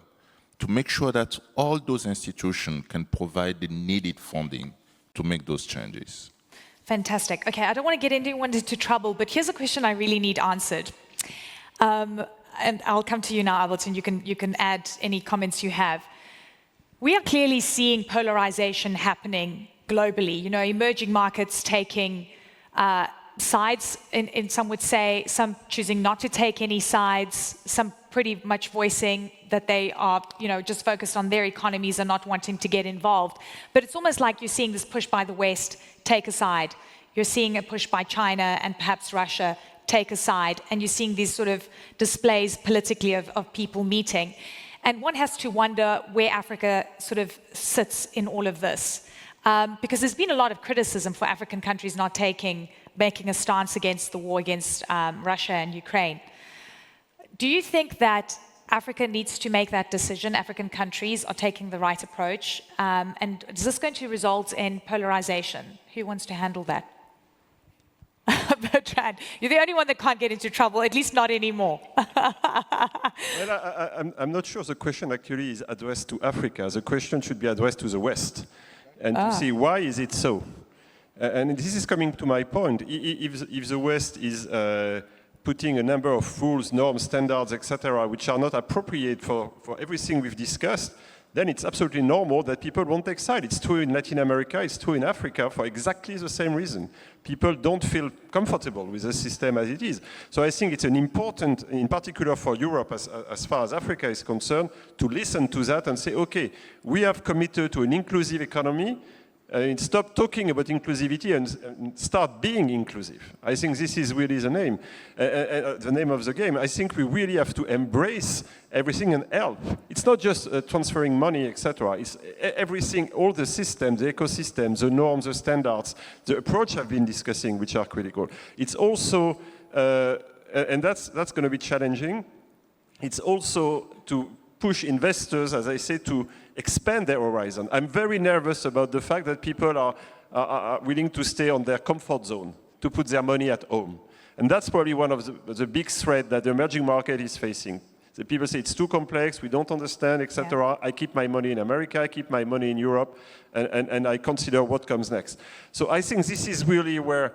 to make sure that all those institutions can provide the needed funding to make those changes. Fantastic. Okay, I don't want to get anyone into trouble, but here's a question I really need answered. And I'll come to you now, Albert, and you can add any comments you have. We are clearly seeing polarization happening globally. You know, emerging markets taking sides, in some would say, some choosing not to take any sides, some pretty much voicing that they are, you know, just focused on their economies and not wanting to get involved. But it's almost like you're seeing this push by the West, take a side. You're seeing a push by China and perhaps Russia, take a side. And you're seeing these sort of displays politically of people meeting. And one has to wonder where Africa sort of sits in all of this. Because there's been a lot of criticism for African countries not making a stance against the war against Russia and Ukraine. Do you think that Africa needs to make that decision? African countries are taking the right approach. And is this going to result in polarization? Who wants to handle that? Bertrand, you're the only one that can't get into trouble, at least not anymore. Well, I'm not sure the question actually is addressed to Africa. The question should be addressed to the West and to see why is it so. And this is coming to my point. If the West is putting a number of rules, norms, standards, etc., which are not appropriate for everything we've discussed, then it's absolutely normal that people won't take sides. It's true in Latin America, it's true in Africa for exactly the same reason. People don't feel comfortable with the system as it is. So I think it's an important, in particular for Europe, as far as Africa is concerned, to listen to that and say, okay, we have committed to an inclusive economy, and stop talking about inclusivity and start being inclusive. I think this is really the name of the game. I think we really have to embrace everything and help. It's not just transferring money, etc. It's everything, all the systems, the ecosystems, the norms, the standards, the approach I've been discussing, which are critical. It's also, and that's going to be challenging, it's also to push investors, as I say, to expand their horizon. I'm very nervous about the fact that people are willing to stay on their comfort zone, to put their money at home. And that's probably one of the big threats that the emerging market is facing. The people say it's too complex, we don't understand, etc. Yeah. I keep my money in America, I keep my money in Europe, and I consider what comes next. So I think this is really where,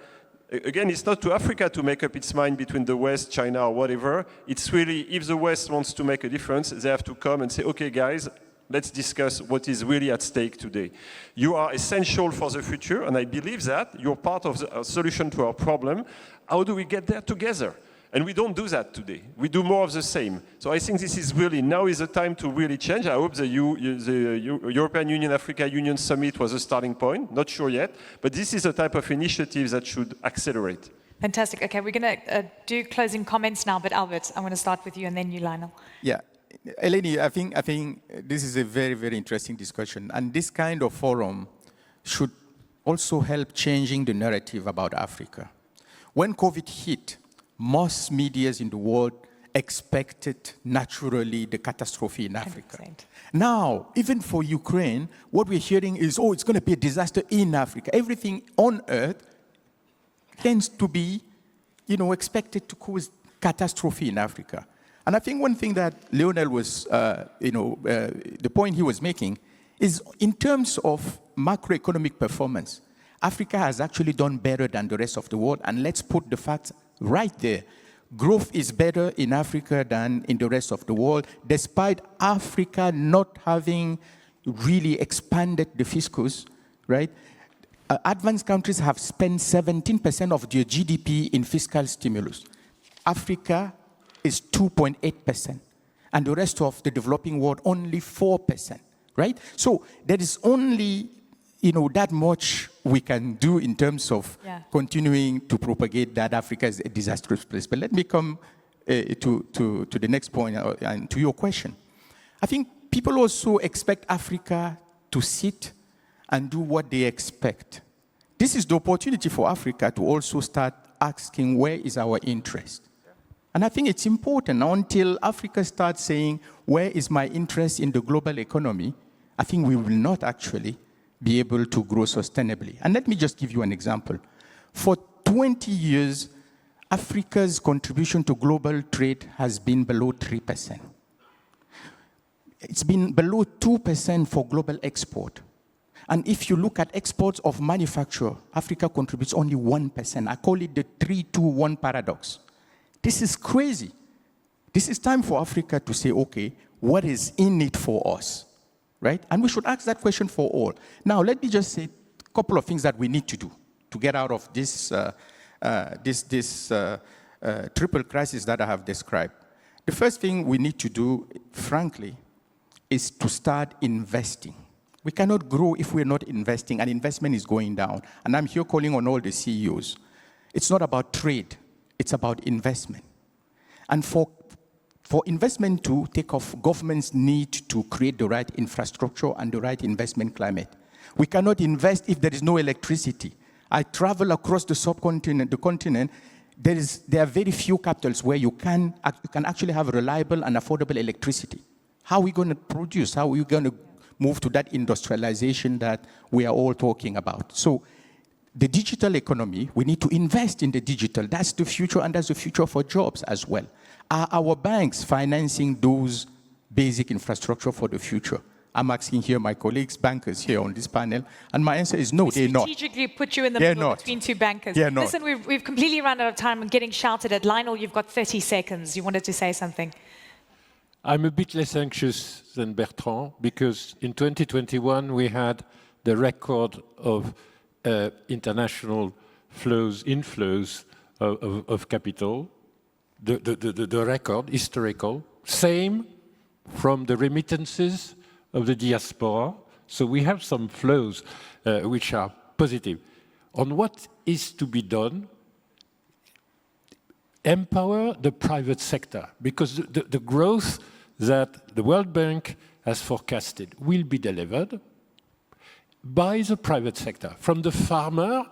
again, it's not to Africa to make up its mind between the West, China, or whatever. It's really, if the West wants to make a difference, they have to come and say, okay, guys, let's discuss what is really at stake today. You are essential for the future, and I believe that. You're part of the solution to our problem. How do we get there together? And we don't do that today. We do more of the same. So I think this is really, now is the time to really change. I hope the European Union-Africa Union Summit was a starting point. Not sure yet, but this is the type of initiatives that should accelerate. Fantastic. Okay, we're going to do closing comments now, but Albert, I want to start with you and then you, Lionel. Yeah. Eleni, I think this is a very, very interesting discussion. And this kind of forum should also help changing the narrative about Africa. When COVID hit, most medias in the world expected naturally the catastrophe in Africa. 100%. Now, even for Ukraine, what we're hearing is, oh, it's going to be a disaster in Africa. Everything on earth tends to be, expected to cause catastrophe in Africa. And I think one thing that Lionel was, the point he was making is in terms of macroeconomic performance, Africa has actually done better than the rest of the world. And let's put the facts right there. Growth is better in Africa than in the rest of the world, despite Africa not having really expanded the fiscus, right? Advanced countries have spent 17% of their GDP in fiscal stimulus. Africa is 2.8%, and the rest of the developing world only 4%, right? So there is only, that much we can do in terms of continuing to propagate that Africa is a disastrous place. But let me come to the next point and to your question. I think people also expect Africa to sit and do what they expect. This is the opportunity for Africa to also start asking, where is our interest? And I think it's important until Africa starts saying, where is my interest in the global economy? I think we will not actually be able to grow sustainably. And let me just give you an example. For 20 years, Africa's contribution to global trade has been below 3%. It's been below 2% for global export. And if you look at exports of manufacture, Africa contributes only 1%. I call it the 3-2-1 paradox. This is crazy. This is time for Africa to say, okay, what is in it for us, right? And we should ask that question for all. Now, let me just say a couple of things that we need to do to get out of this, triple crisis that I have described. The first thing we need to do, frankly, is to start investing. We cannot grow if we're not investing, and investment is going down. And I'm here calling on all the CEOs. It's not about trade, it's about investment. And for investment to take off, governments need to create the right infrastructure and the right investment climate. We cannot invest if there is no electricity. I travel across the subcontinent, the continent, there are very few capitals where you can actually have reliable and affordable electricity. How are we going to produce? How are we going to move to that industrialization that we are all talking about? So the digital economy, we need to invest in the digital. That's the future, and that's the future for jobs as well. Are our banks financing those basic infrastructure for the future? I'm asking here my colleagues, bankers here on this panel, and my answer is no, they're not. Strategically put you in the middle between two bankers. They're not. Listen, we've completely run out of time. I'm getting shouted at. Lionel, you've got 30 seconds. You wanted to say something. I'm a bit less anxious than Bertrand, because in 2021 we had the record of international inflows of capital, the record, historical, same from the remittances of the diaspora. So we have some flows which are positive. On what is to be done, empower the private sector, because the growth that the World Bank has forecasted will be delivered by the private sector, from the farmer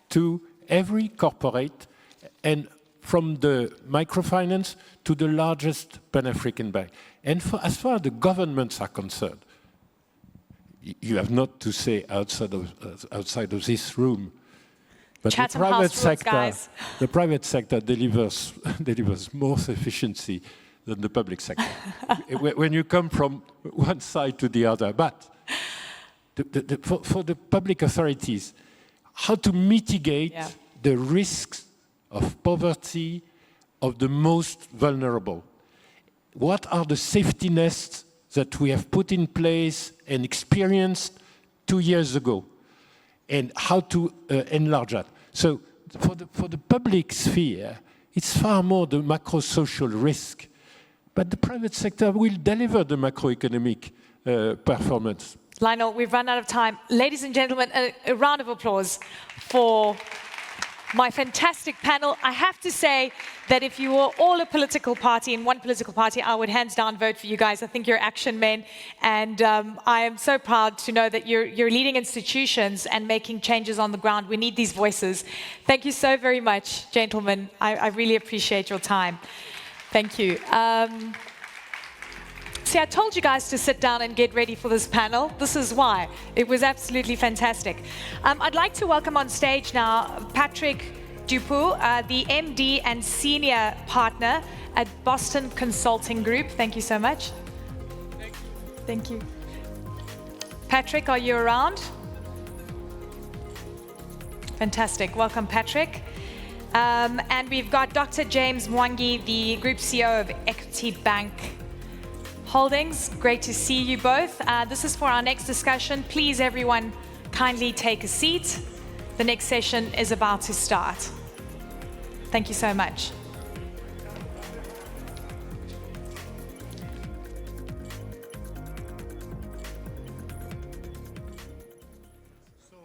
to every corporate, and from the microfinance to the largest Pan-African bank. And as far as the governments are concerned, you have not to say outside of this room, but the private sector delivers more efficiency than the public sector. When you come from one side to the other. But for the public authorities, how to mitigate the risks of poverty of the most vulnerable. What are the safety nets that we have put in place and experienced 2 years ago? And how to enlarge that. So for the public sphere, it's far more the macro-social risk. But the private sector will deliver the macroeconomic performance. Lionel, we've run out of time. Ladies and gentlemen, a round of applause for my fantastic panel. I have to say that if you were all a political party in one political party, I would hands down vote for you guys. I think you're action men. And I am so proud to know that you're leading institutions and making changes on the ground. We need these voices. Thank you so very much, gentlemen. I really appreciate your time. Thank you. See, I told you guys to sit down and get ready for this panel. This is why. It was absolutely fantastic. I'd like to welcome on stage now Patrick Dupuy, the MD and Senior Partner at Boston Consulting Group. Thank you so much. Thank you. Thank you. Patrick, are you around? Fantastic. Welcome, Patrick. And we've got Dr. James Mwangi, the Group CEO of Equity Bank Holdings. Great to see you both. This is for our next discussion. Please, everyone, kindly take a seat. The next session is about to start. Thank you so much. So,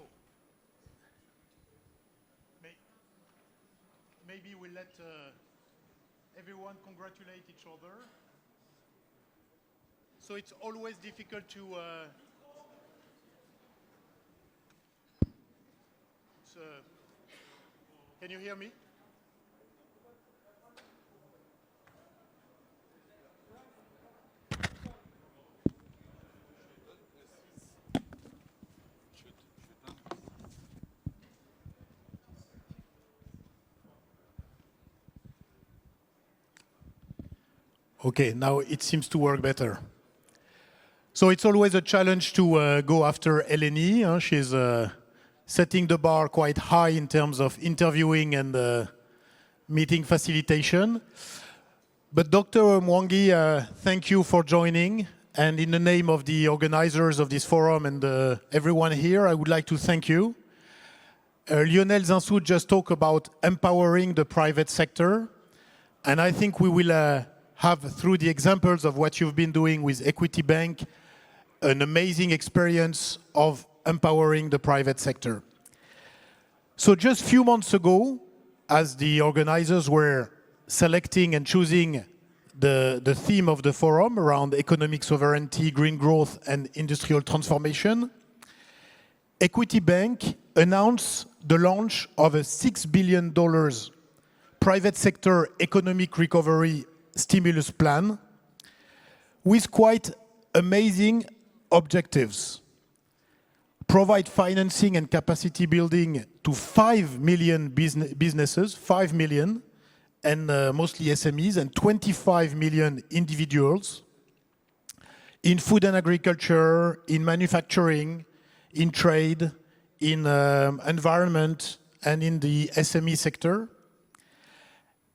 maybe we'll let everyone congratulate each other. So it's always difficult to can you hear me? Okay, now it seems to work better. So it's always a challenge to go after Eleni. She's setting the bar quite high in terms of interviewing and meeting facilitation. But Dr. Mwangi, thank you for joining. And in the name of the organizers of this forum and everyone here, I would like to thank you. Lionel Zinsou just talked about empowering the private sector. And I think we will have, through the examples of what you've been doing with Equity Bank, an amazing experience of empowering the private sector. So just a few months ago, as the organizers were selecting and choosing the theme of the forum around economic sovereignty, green growth, and industrial transformation, Equity Bank announced the launch of a $6 billion private sector economic recovery stimulus plan with quite amazing objectives. Provide financing and capacity building to 5 million businesses, 5 million, and mostly SMEs, and 25 million individuals in food and agriculture, in manufacturing, in trade, in environment, and in the SME sector.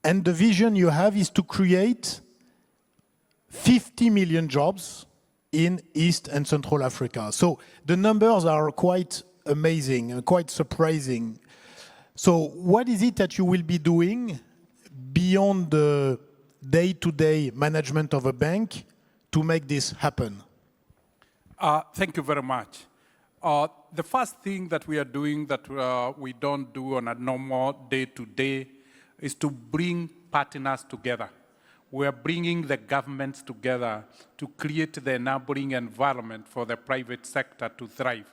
And the vision you have is to create 50 million jobs in East and Central Africa. So the numbers are quite amazing and quite surprising. So what is it that you will be doing beyond the day-to-day management of a bank to make this happen? Thank you very much. The first thing that we are doing that we don't do on a normal day-to-day is to bring partners together. We are bringing the governments together to create the enabling environment for the private sector to thrive.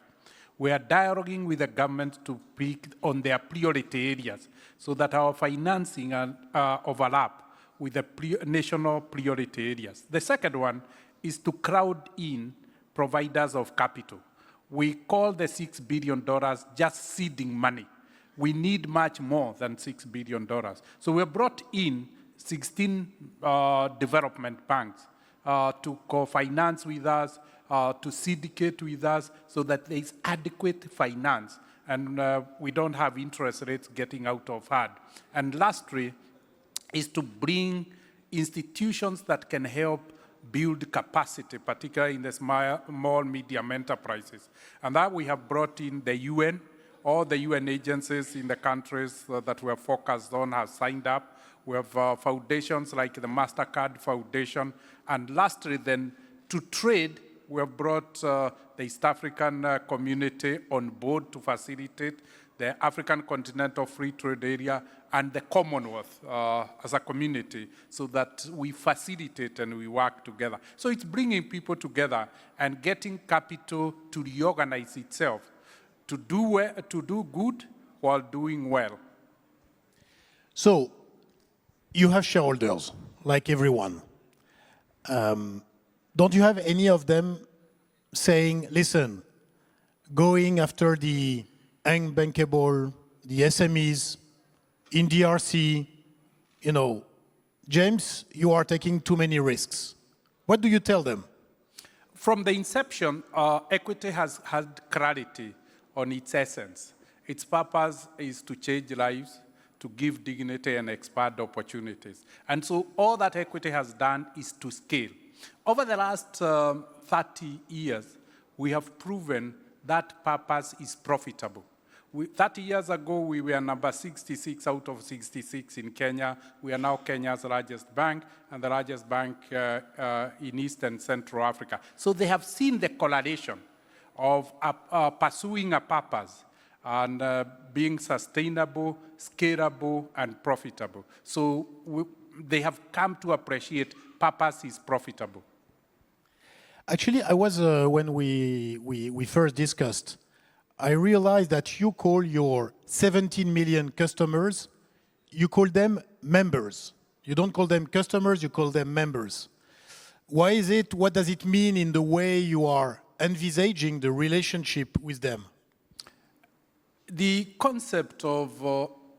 We are dialoguing with the government to pick on their priority areas so that our financing overlap with the national priority areas. The second one is to crowd in providers of capital. We call the $6 billion just seeding money. We need much more than $6 billion. So we brought in 16 development banks to co-finance with us, to syndicate with us, so that there is adequate finance and we don't have interest rates getting out of hand. And lastly, is to bring institutions that can help build capacity, particularly in the small, medium enterprises. And that we have brought in the UN. All the UN agencies in the countries that we are focused on have signed up. We have foundations like the MasterCard Foundation. And lastly, then, to trade, we have brought the East African community on board to facilitate the African Continental Free Trade Area and the Commonwealth as a community, so that we facilitate and we work together. So it's bringing people together and getting capital to reorganize itself, to do good while doing well. So you have shareholders, like everyone. Don't you have any of them saying, listen, going after the unbankable, the SMEs, in DRC, you know, James, you are taking too many risks. What do you tell them? From the inception, Equity has had clarity on its essence. Its purpose is to change lives, to give dignity and expand opportunities. And so all that Equity has done is to scale. Over the last 30 years, we have proven that purpose is profitable. 30 years ago, we were number 66 out of 66 in Kenya. We are now Kenya's largest bank and the largest bank in East and Central Africa. So they have seen the correlation of pursuing a purpose and being sustainable, scalable, and profitable. So they have come to appreciate purpose is profitable. Actually, I was, when we first discussed, I realized that you call your 17 million customers, you call them members. You don't call them customers, you call them members. Why is it? What does it mean in the way you are envisaging the relationship with them? The concept of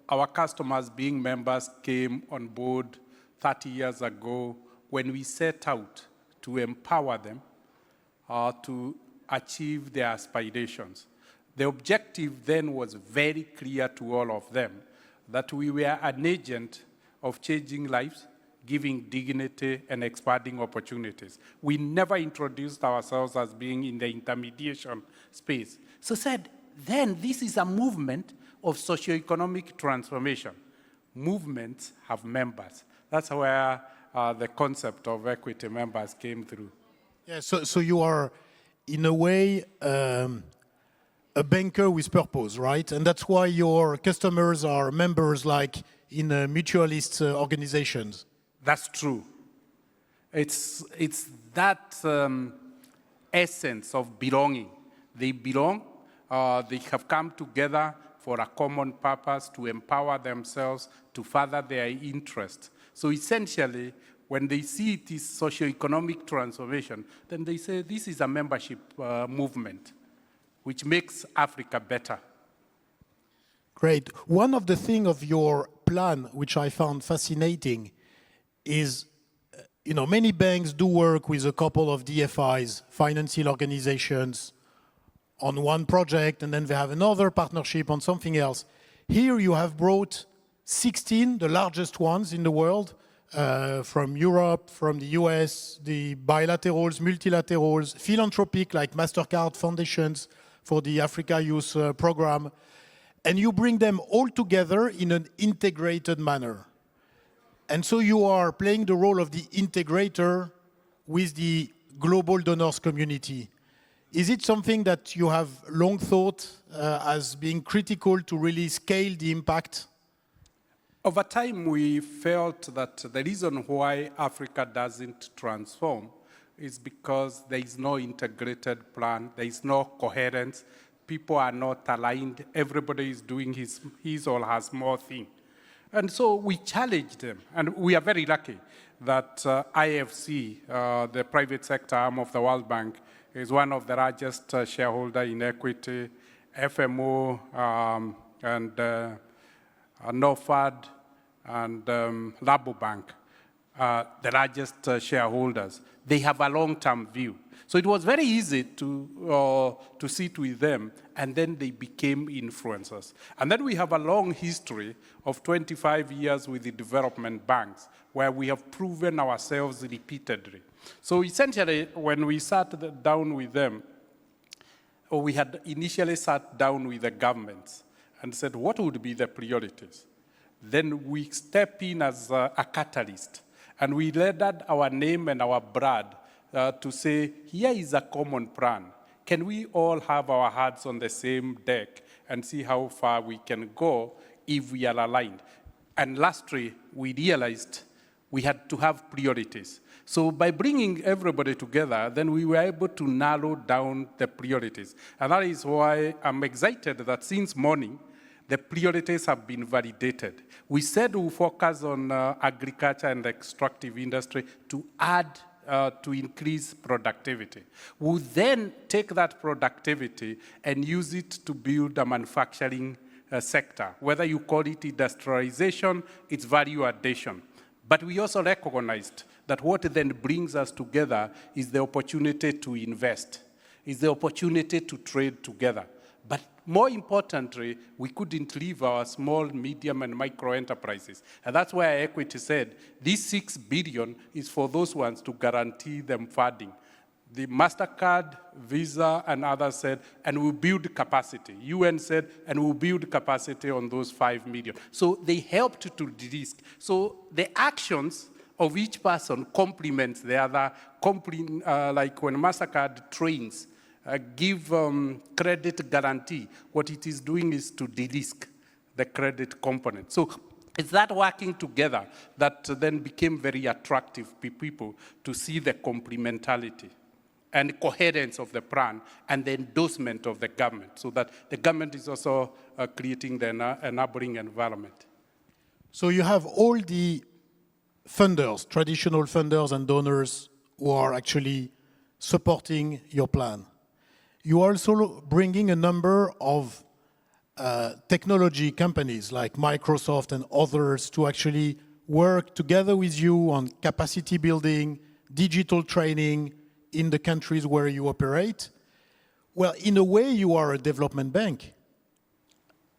our customers being members came on board 30 years ago when we set out to empower them to achieve their aspirations. The objective then was very clear to all of them, that we were an agent of changing lives, giving dignity and expanding opportunities. We never introduced ourselves as being in the intermediation space. So said, then this is a movement of socioeconomic transformation. Movements have members. That's where the concept of equity members came through. Yeah, so you are, in a way, a banker with purpose, right? And that's why your customers are members like in mutualist organizations. That's true. It's that essence of belonging. They belong, they have come together for a common purpose to empower themselves, to further their interests. So essentially, when they see it is socioeconomic transformation, then they say this is a membership movement, which makes Africa better. Great. One of the things of your plan, which I found fascinating, is, many banks do work with a couple of DFIs, financial organizations, on one project, and then they have another partnership on something else. Here you have brought 16, the largest ones in the world, from Europe, from the US, the bilaterals, multilaterals, philanthropic like MasterCard foundations for the Africa Youth Program, and you bring them all together in an integrated manner. And so you are playing the role of the integrator with the global donors community. Is it something that you have long thought as being critical to really scale the impact? Over time, we felt that the reason why Africa doesn't transform is because there is no integrated plan, there is no coherence, people are not aligned, everybody is doing his or her small thing. And so we challenged them, and we are very lucky that IFC, the private sector arm of the World Bank, is one of the largest shareholder in equity, FMO and NOFAD and Rabobank, the largest shareholders. They have a long-term view. So it was very easy to sit with them, and then they became influencers. And then we have a long history of 25 years with the development banks, where we have proven ourselves repeatedly. So essentially, when we sat down with them, or we had initially sat down with the governments and said, what would be the priorities? Then we step in as a catalyst, and we rendered our name and our blood to say, here is a common plan. Can we all have our hearts on the same deck and see how far we can go if we are aligned? And lastly, we realized we had to have priorities. So by bringing everybody together, then we were able to narrow down the priorities. And that is why I'm excited that since morning, the priorities have been validated. We said we'll focus on agriculture and the extractive industry to add to increase productivity. We'll then take that productivity and use it to build a manufacturing sector. Whether you call it industrialization, it's value addition. But we also recognized that what then brings us together is the opportunity to invest, is the opportunity to trade together. But more importantly, we couldn't leave our small, medium, and micro enterprises. And that's why Equity said, this 6 billion is for those ones to guarantee them funding. The MasterCard, Visa, and others said, and we'll build capacity. UN said, and we'll build capacity on those 5 million. So they helped to de-risk. So the actions of each person complements the other, like when MasterCard trains, give credit guarantee. What it is doing is to de-risk the credit component. So it's that working together that then became very attractive to people to see the complementarity and coherence of the plan and the endorsement of the government, so that the government is also creating the enabling environment. So you have all the funders, traditional funders and donors who are actually supporting your plan. You are also bringing a number of technology companies like Microsoft and others to actually work together with you on capacity building, digital training in the countries where you operate. Well, in a way, you are a development bank.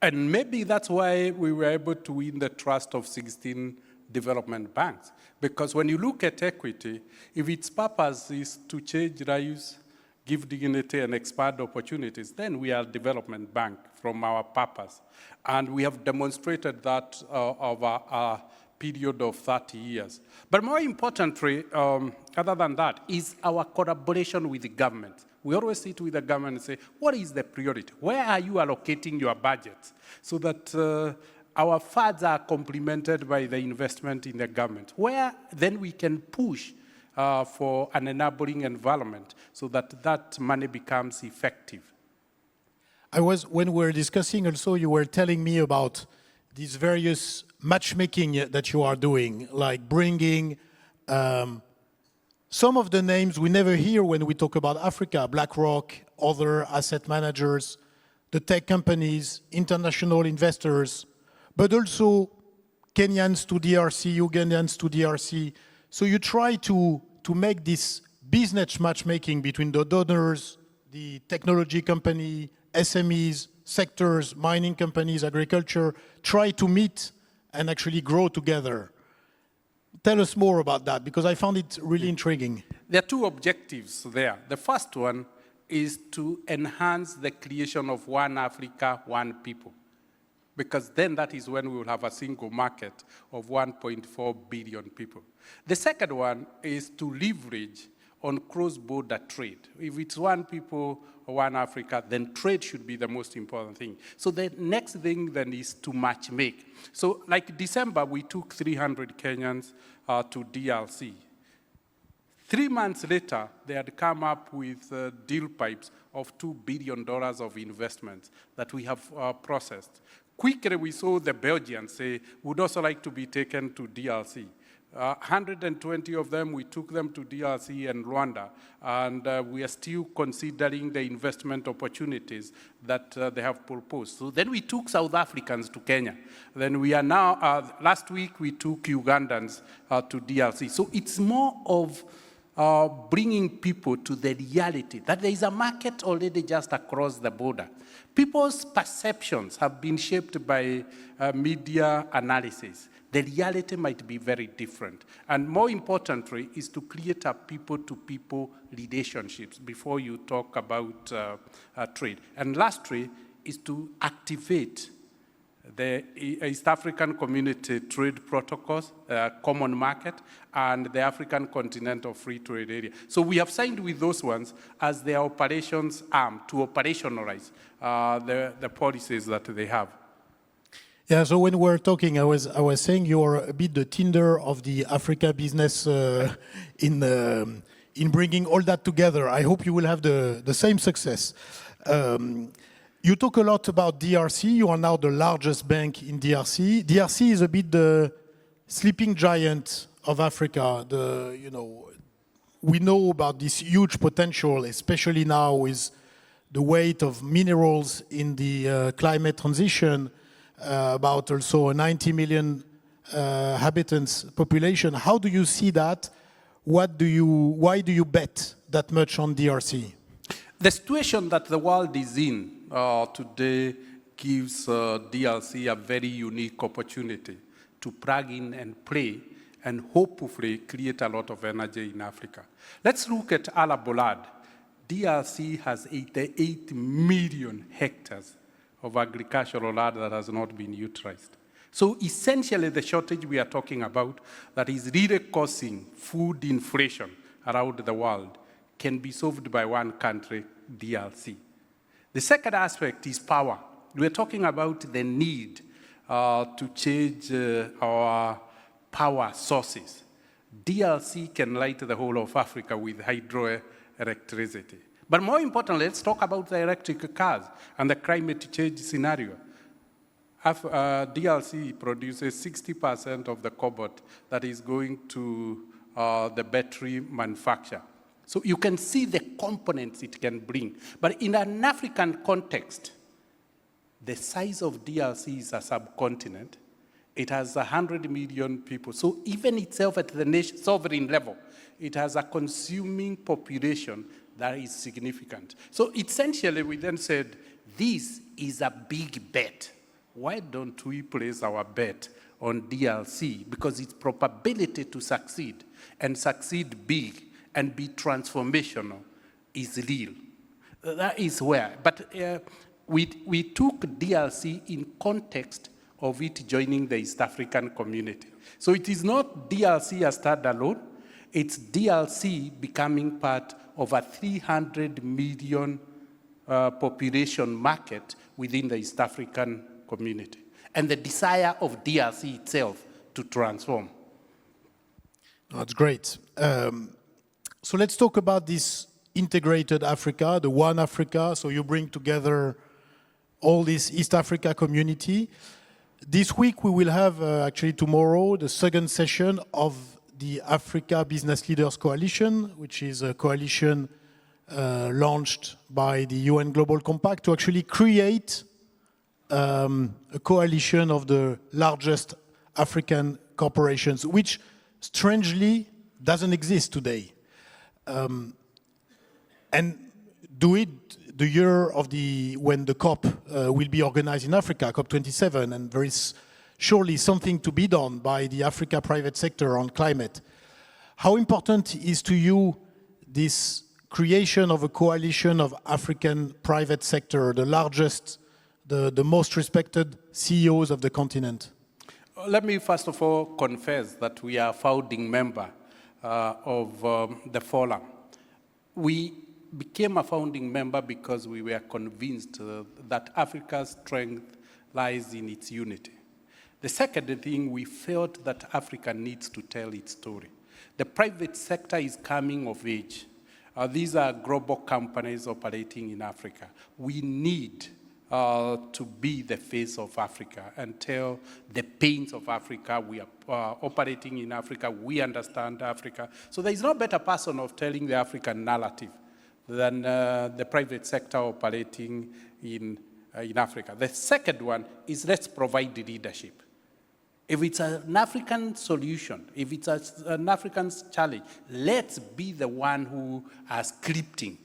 And maybe that's why we were able to win the trust of 16 development banks. Because when you look at equity, if its purpose is to change lives, give dignity, and expand opportunities, then we are a development bank from our purpose. And we have demonstrated that over a period of 30 years. But more importantly, other than that, is our collaboration with the government. We always sit with the government and say, what is the priority? Where are you allocating your budget? So that our funds are complemented by the investment in the government. Where then we can push for an enabling environment so that that money becomes effective. When we were discussing also, you were telling me about these various matchmaking that you are doing, like bringing some of the names we never hear when we talk about Africa, BlackRock, other asset managers, the tech companies, international investors, but also Kenyans to DRC, Ugandans to DRC. So you try to make this business matchmaking between the donors, the technology company, SMEs, sectors, mining companies, agriculture, try to meet and actually grow together. Tell us more about that, because I found it really intriguing. There are two objectives there. The first one is to enhance the creation of one Africa, one people. Because then that is when we will have a single market of 1.4 billion people. The second one is to leverage on cross-border trade. If it's one people, one Africa, then trade should be the most important thing. So the next thing then is to match make. So like December, we took 300 Kenyans to DRC. 3 months later, they had come up with deal pipes of $2 billion of investments that we have processed. Quickly, we saw the Belgians say, would also like to be taken to DRC. 120 of them, we took them to DRC and Rwanda, and we are still considering the investment opportunities that they have proposed. So then we took South Africans to Kenya. Then we are now, last week we took Ugandans to DRC. So it's more of bringing people to the reality that there is a market already just across the border. People's perceptions have been shaped by media analysis. The reality might be very different. And more importantly is to create a people-to-people relationships before you talk about trade. And lastly is to activate the East African Community Trade Protocols, Common Market, and the African Continental Free Trade Area. So we have signed with those ones as their operations arm to operationalize the policies that they have. Yeah, so when we're talking, I was saying you're a bit the Tinder of the Africa business in bringing all that together. I hope you will have the same success. You talk a lot about DRC. You are now the largest bank in DRC. DRC is a bit the sleeping giant of Africa. We know about this huge potential, especially now with the weight of minerals in the climate transition, about also a 90 million inhabitants population. How do you see that? Why do you bet that much on DRC? The situation that the world is in today gives DRC a very unique opportunity to plug in and play and hopefully create a lot of energy in Africa. Let's look at Alabolad. DRC has 88 million hectares of agricultural land that has not been utilized. So essentially the shortage we are talking about that is really causing food inflation around the world can be solved by one country, DRC. The second aspect is power. We are talking about the need to change our power sources. DRC can light the whole of Africa with hydroelectricity. But more importantly, let's talk about the electric cars and the climate change scenario. DRC produces 60% of the cobalt that is going to the battery manufacture. So you can see the components it can bring. But in an African context, the size of DRC is a subcontinent. It has 100 million people. So even itself at the sovereign level, it has a consuming population that is significant. So essentially, we then said, this is a big bet. Why don't we place our bet on DRC? Because its probability to succeed, and succeed big, and be transformational, is real. That is where. But we took DRC in context of it joining the East African community. So it is not DRC as standalone, it's DRC becoming part of a 300 million population market within the East African community, and the desire of DRC itself to transform. That's great. So let's talk about this integrated Africa, the One Africa. So you bring together all this East Africa community. This week we will have, actually tomorrow, the second session of the Africa Business Leaders Coalition, which is a coalition launched by the UN Global Compact to actually create a coalition of the largest African corporations, which strangely doesn't exist today. And the year of when the COP will be organized in Africa, COP27, and there is surely something to be done by the Africa private sector on climate. How important is to you this creation of a coalition of African private sector, the largest, the most respected CEOs of the continent? Let me first of all confess that we are a founding member of the forum. We became a founding member because we were convinced that Africa's strength lies in its unity. The second thing, we felt that Africa needs to tell its story. The private sector is coming of age. These are global companies operating in Africa. We need to be the face of Africa and tell the pains of Africa. We are operating in Africa. We understand Africa. So there is no better person of telling the African narrative than the private sector operating in Africa. The second one is let's provide the leadership. If it's an African solution, if it's an African challenge, let's be the one who are scripting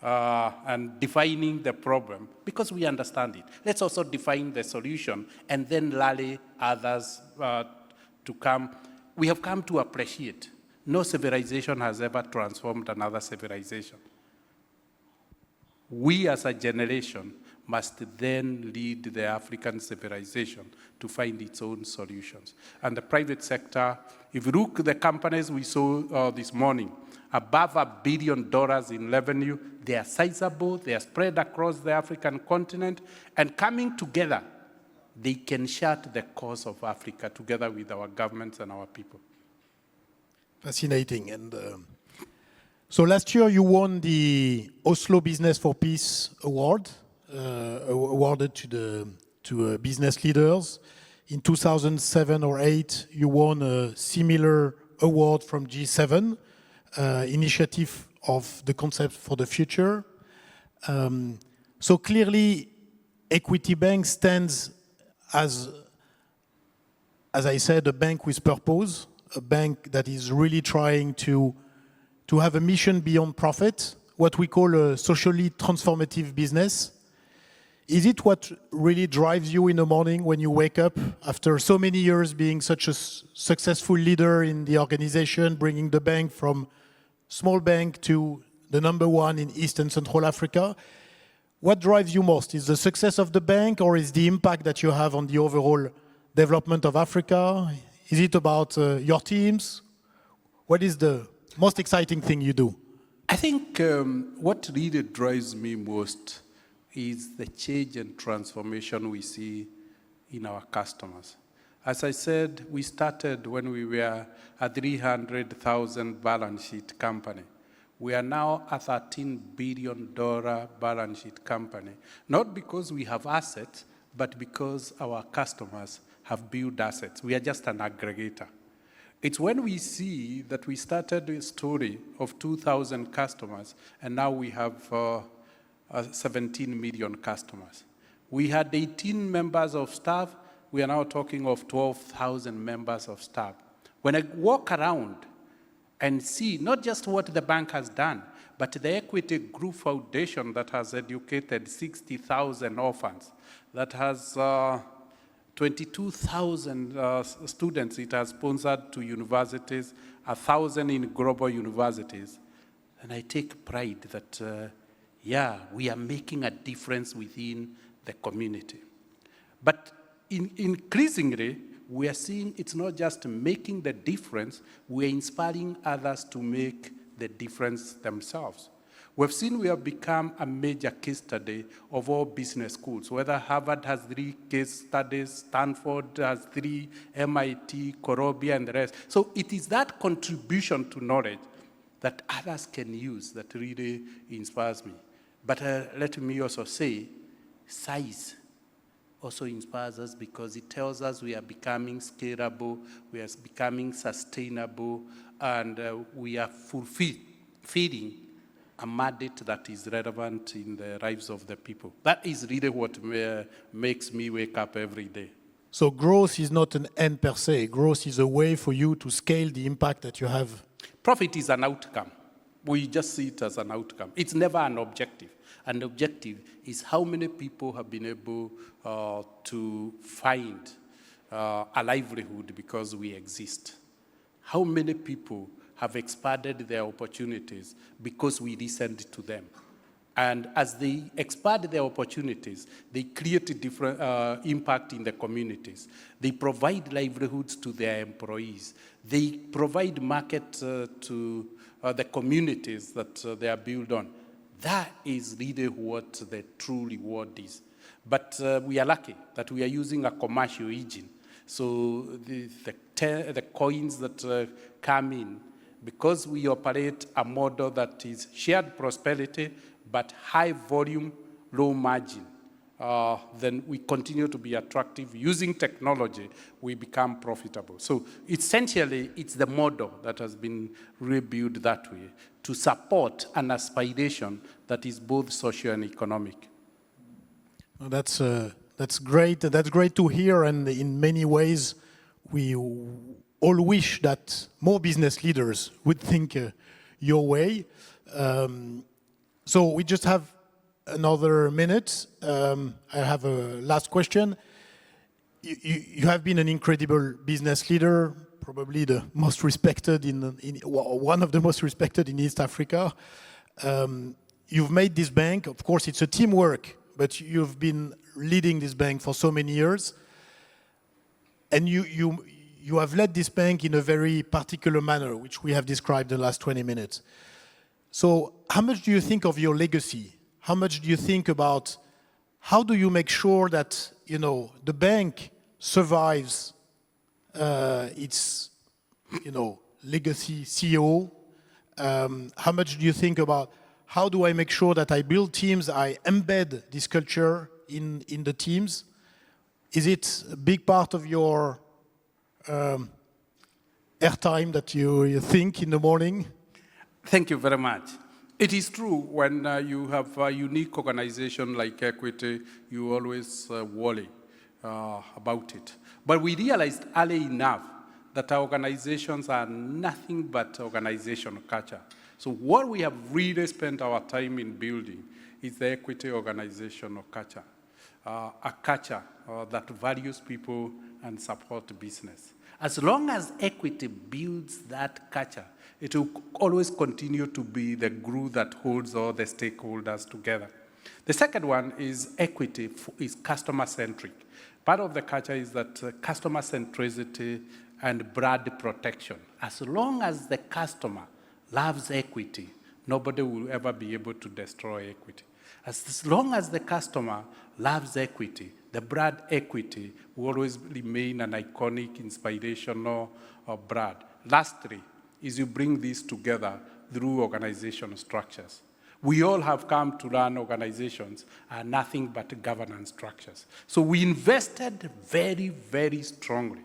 and defining the problem, because we understand it. Let's also define the solution and then rally others to come. We have come to appreciate no civilization has ever transformed another civilization. We as a generation must then lead the African civilization to find its own solutions. And the private sector, if you look at the companies we saw this morning, above $1 billion in revenue, they are sizable, they are spread across the African continent, and coming together, they can chart the course of Africa together with our governments and our people. Fascinating. And so last year you won the Oslo Business for Peace Award, awarded to business leaders. In 2007 or 8, you won a similar award from G7, initiative of the concept for the future. So clearly, Equity Bank stands as I said, a bank with purpose, a bank that is really trying to have a mission beyond profit, what we call a socially transformative business. Is it what really drives you in the morning when you wake up after so many years being such a successful leader in the organization, bringing the bank from small bank to the #1 in East and Central Africa? What drives you most? Is the success of the bank, or is the impact that you have on the overall development of Africa? Is it about your teams? What is the most exciting thing you do? I think what really drives me most is the change and transformation we see in our customers. As I said, we started when we were a 300,000 balance sheet company. We are now a $13 billion balance sheet company, not because we have assets, but because our customers have built assets. We are just an aggregator. It's when we see that we started a story of 2,000 customers, and now we have 17 million customers. We had 18 members of staff, we are now talking of 12,000 members of staff. When I walk around and see not just what the bank has done, but the Equity Group Foundation that has educated 60,000 orphans, that has 22,000 students it has sponsored to universities, 1,000 in global universities. And I take pride that, yeah, we are making a difference within the community. But increasingly, we are seeing it's not just making the difference, we're inspiring others to make the difference themselves. We've seen we have become a major case study of all business schools, whether Harvard has 3 case studies, Stanford has 3, MIT, Columbia, and the rest. So it is that contribution to knowledge that others can use that really inspires me. But let me also say, size also inspires us because it tells us we are becoming scalable, we are becoming sustainable, and we are fulfilling a mandate that is relevant in the lives of the people. That is really what makes me wake up every day. So growth is not an end per se. Growth is a way for you to scale the impact that you have. Profit is an outcome. We just see it as an outcome. It's never an objective. An objective is how many people have been able to find a livelihood because we exist. How many people have expanded their opportunities because we listened to them. And as they expand their opportunities, they create a different impact in the communities. They provide livelihoods to their employees. They provide market to the communities that they are built on. That is really what the true reward is. But we are lucky that we are using a commercial engine. So the coins that come in, because we operate a model that is shared prosperity, but high volume, low margin, then we continue to be attractive. Using technology, we become profitable. So essentially, it's the model that has been rebuilt that way to support an aspiration that is both social and economic. Well, that's great. That's great to hear, and in many ways, we all wish that more business leaders would think your way. So we just have another minute. I have a last question. You have been an incredible business leader, probably the most respected one of the most respected in East Africa. You've made this bank. Of course, it's a teamwork, but you've been leading this bank for so many years, and you have led this bank in a very particular manner, which we have described in the last 20 minutes. So how much do you think of your legacy? How much do you think about how do you make sure that, the bank survives its, legacy CEO? How much do you think about how do I make sure that I build teams, I embed this culture in the teams? Is it a big part of your airtime that you think in the morning? Thank you very much. It is true, when you have a unique organization like Equity, you always worry about it. But we realized early enough that our organizations are nothing but organizational culture. So what we have really spent our time in building is the Equity organizational culture, a culture that values people and supports business. As long as Equity builds that culture, it will always continue to be the glue that holds all the stakeholders together. The second one is Equity is customer-centric. Part of the culture is that customer centricity and brand protection. As long as the customer loves Equity, nobody will ever be able to destroy Equity. As long as the customer loves Equity, the brand Equity will always remain an iconic, inspirational brand. Lastly, is you bring these together through organizational structures. We all have come to learn organizations are nothing but governance structures. So we invested very, very strongly.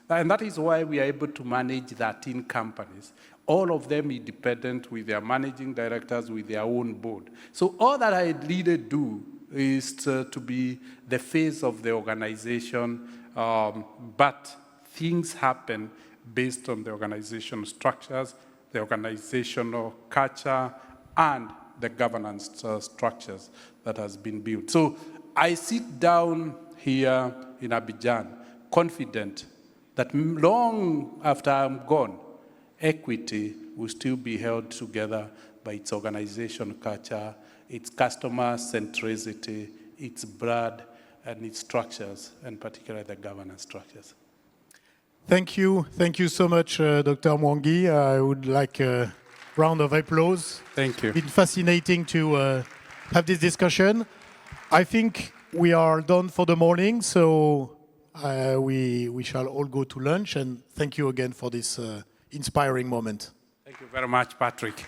And that is why we are able to manage 13 companies, all of them independent with their managing directors, with their own board. So all that I really do is to be the face of the organization but things happen based on the organizational structures, the organizational culture, and the governance structures that has been built. So I sit down here in Abidjan confident that long after I'm gone, equity will still be held together by its organizational culture, its customer centricity, its brand, and its structures, and particularly the governance structures. Thank you. Thank you so much, Dr. Mwangi. I would like a round of applause. Thank you. It's been fascinating to have this discussion. I think we are done for the morning, so we shall all go to lunch. And thank you again for this inspiring moment. Thank you very much, Patrick.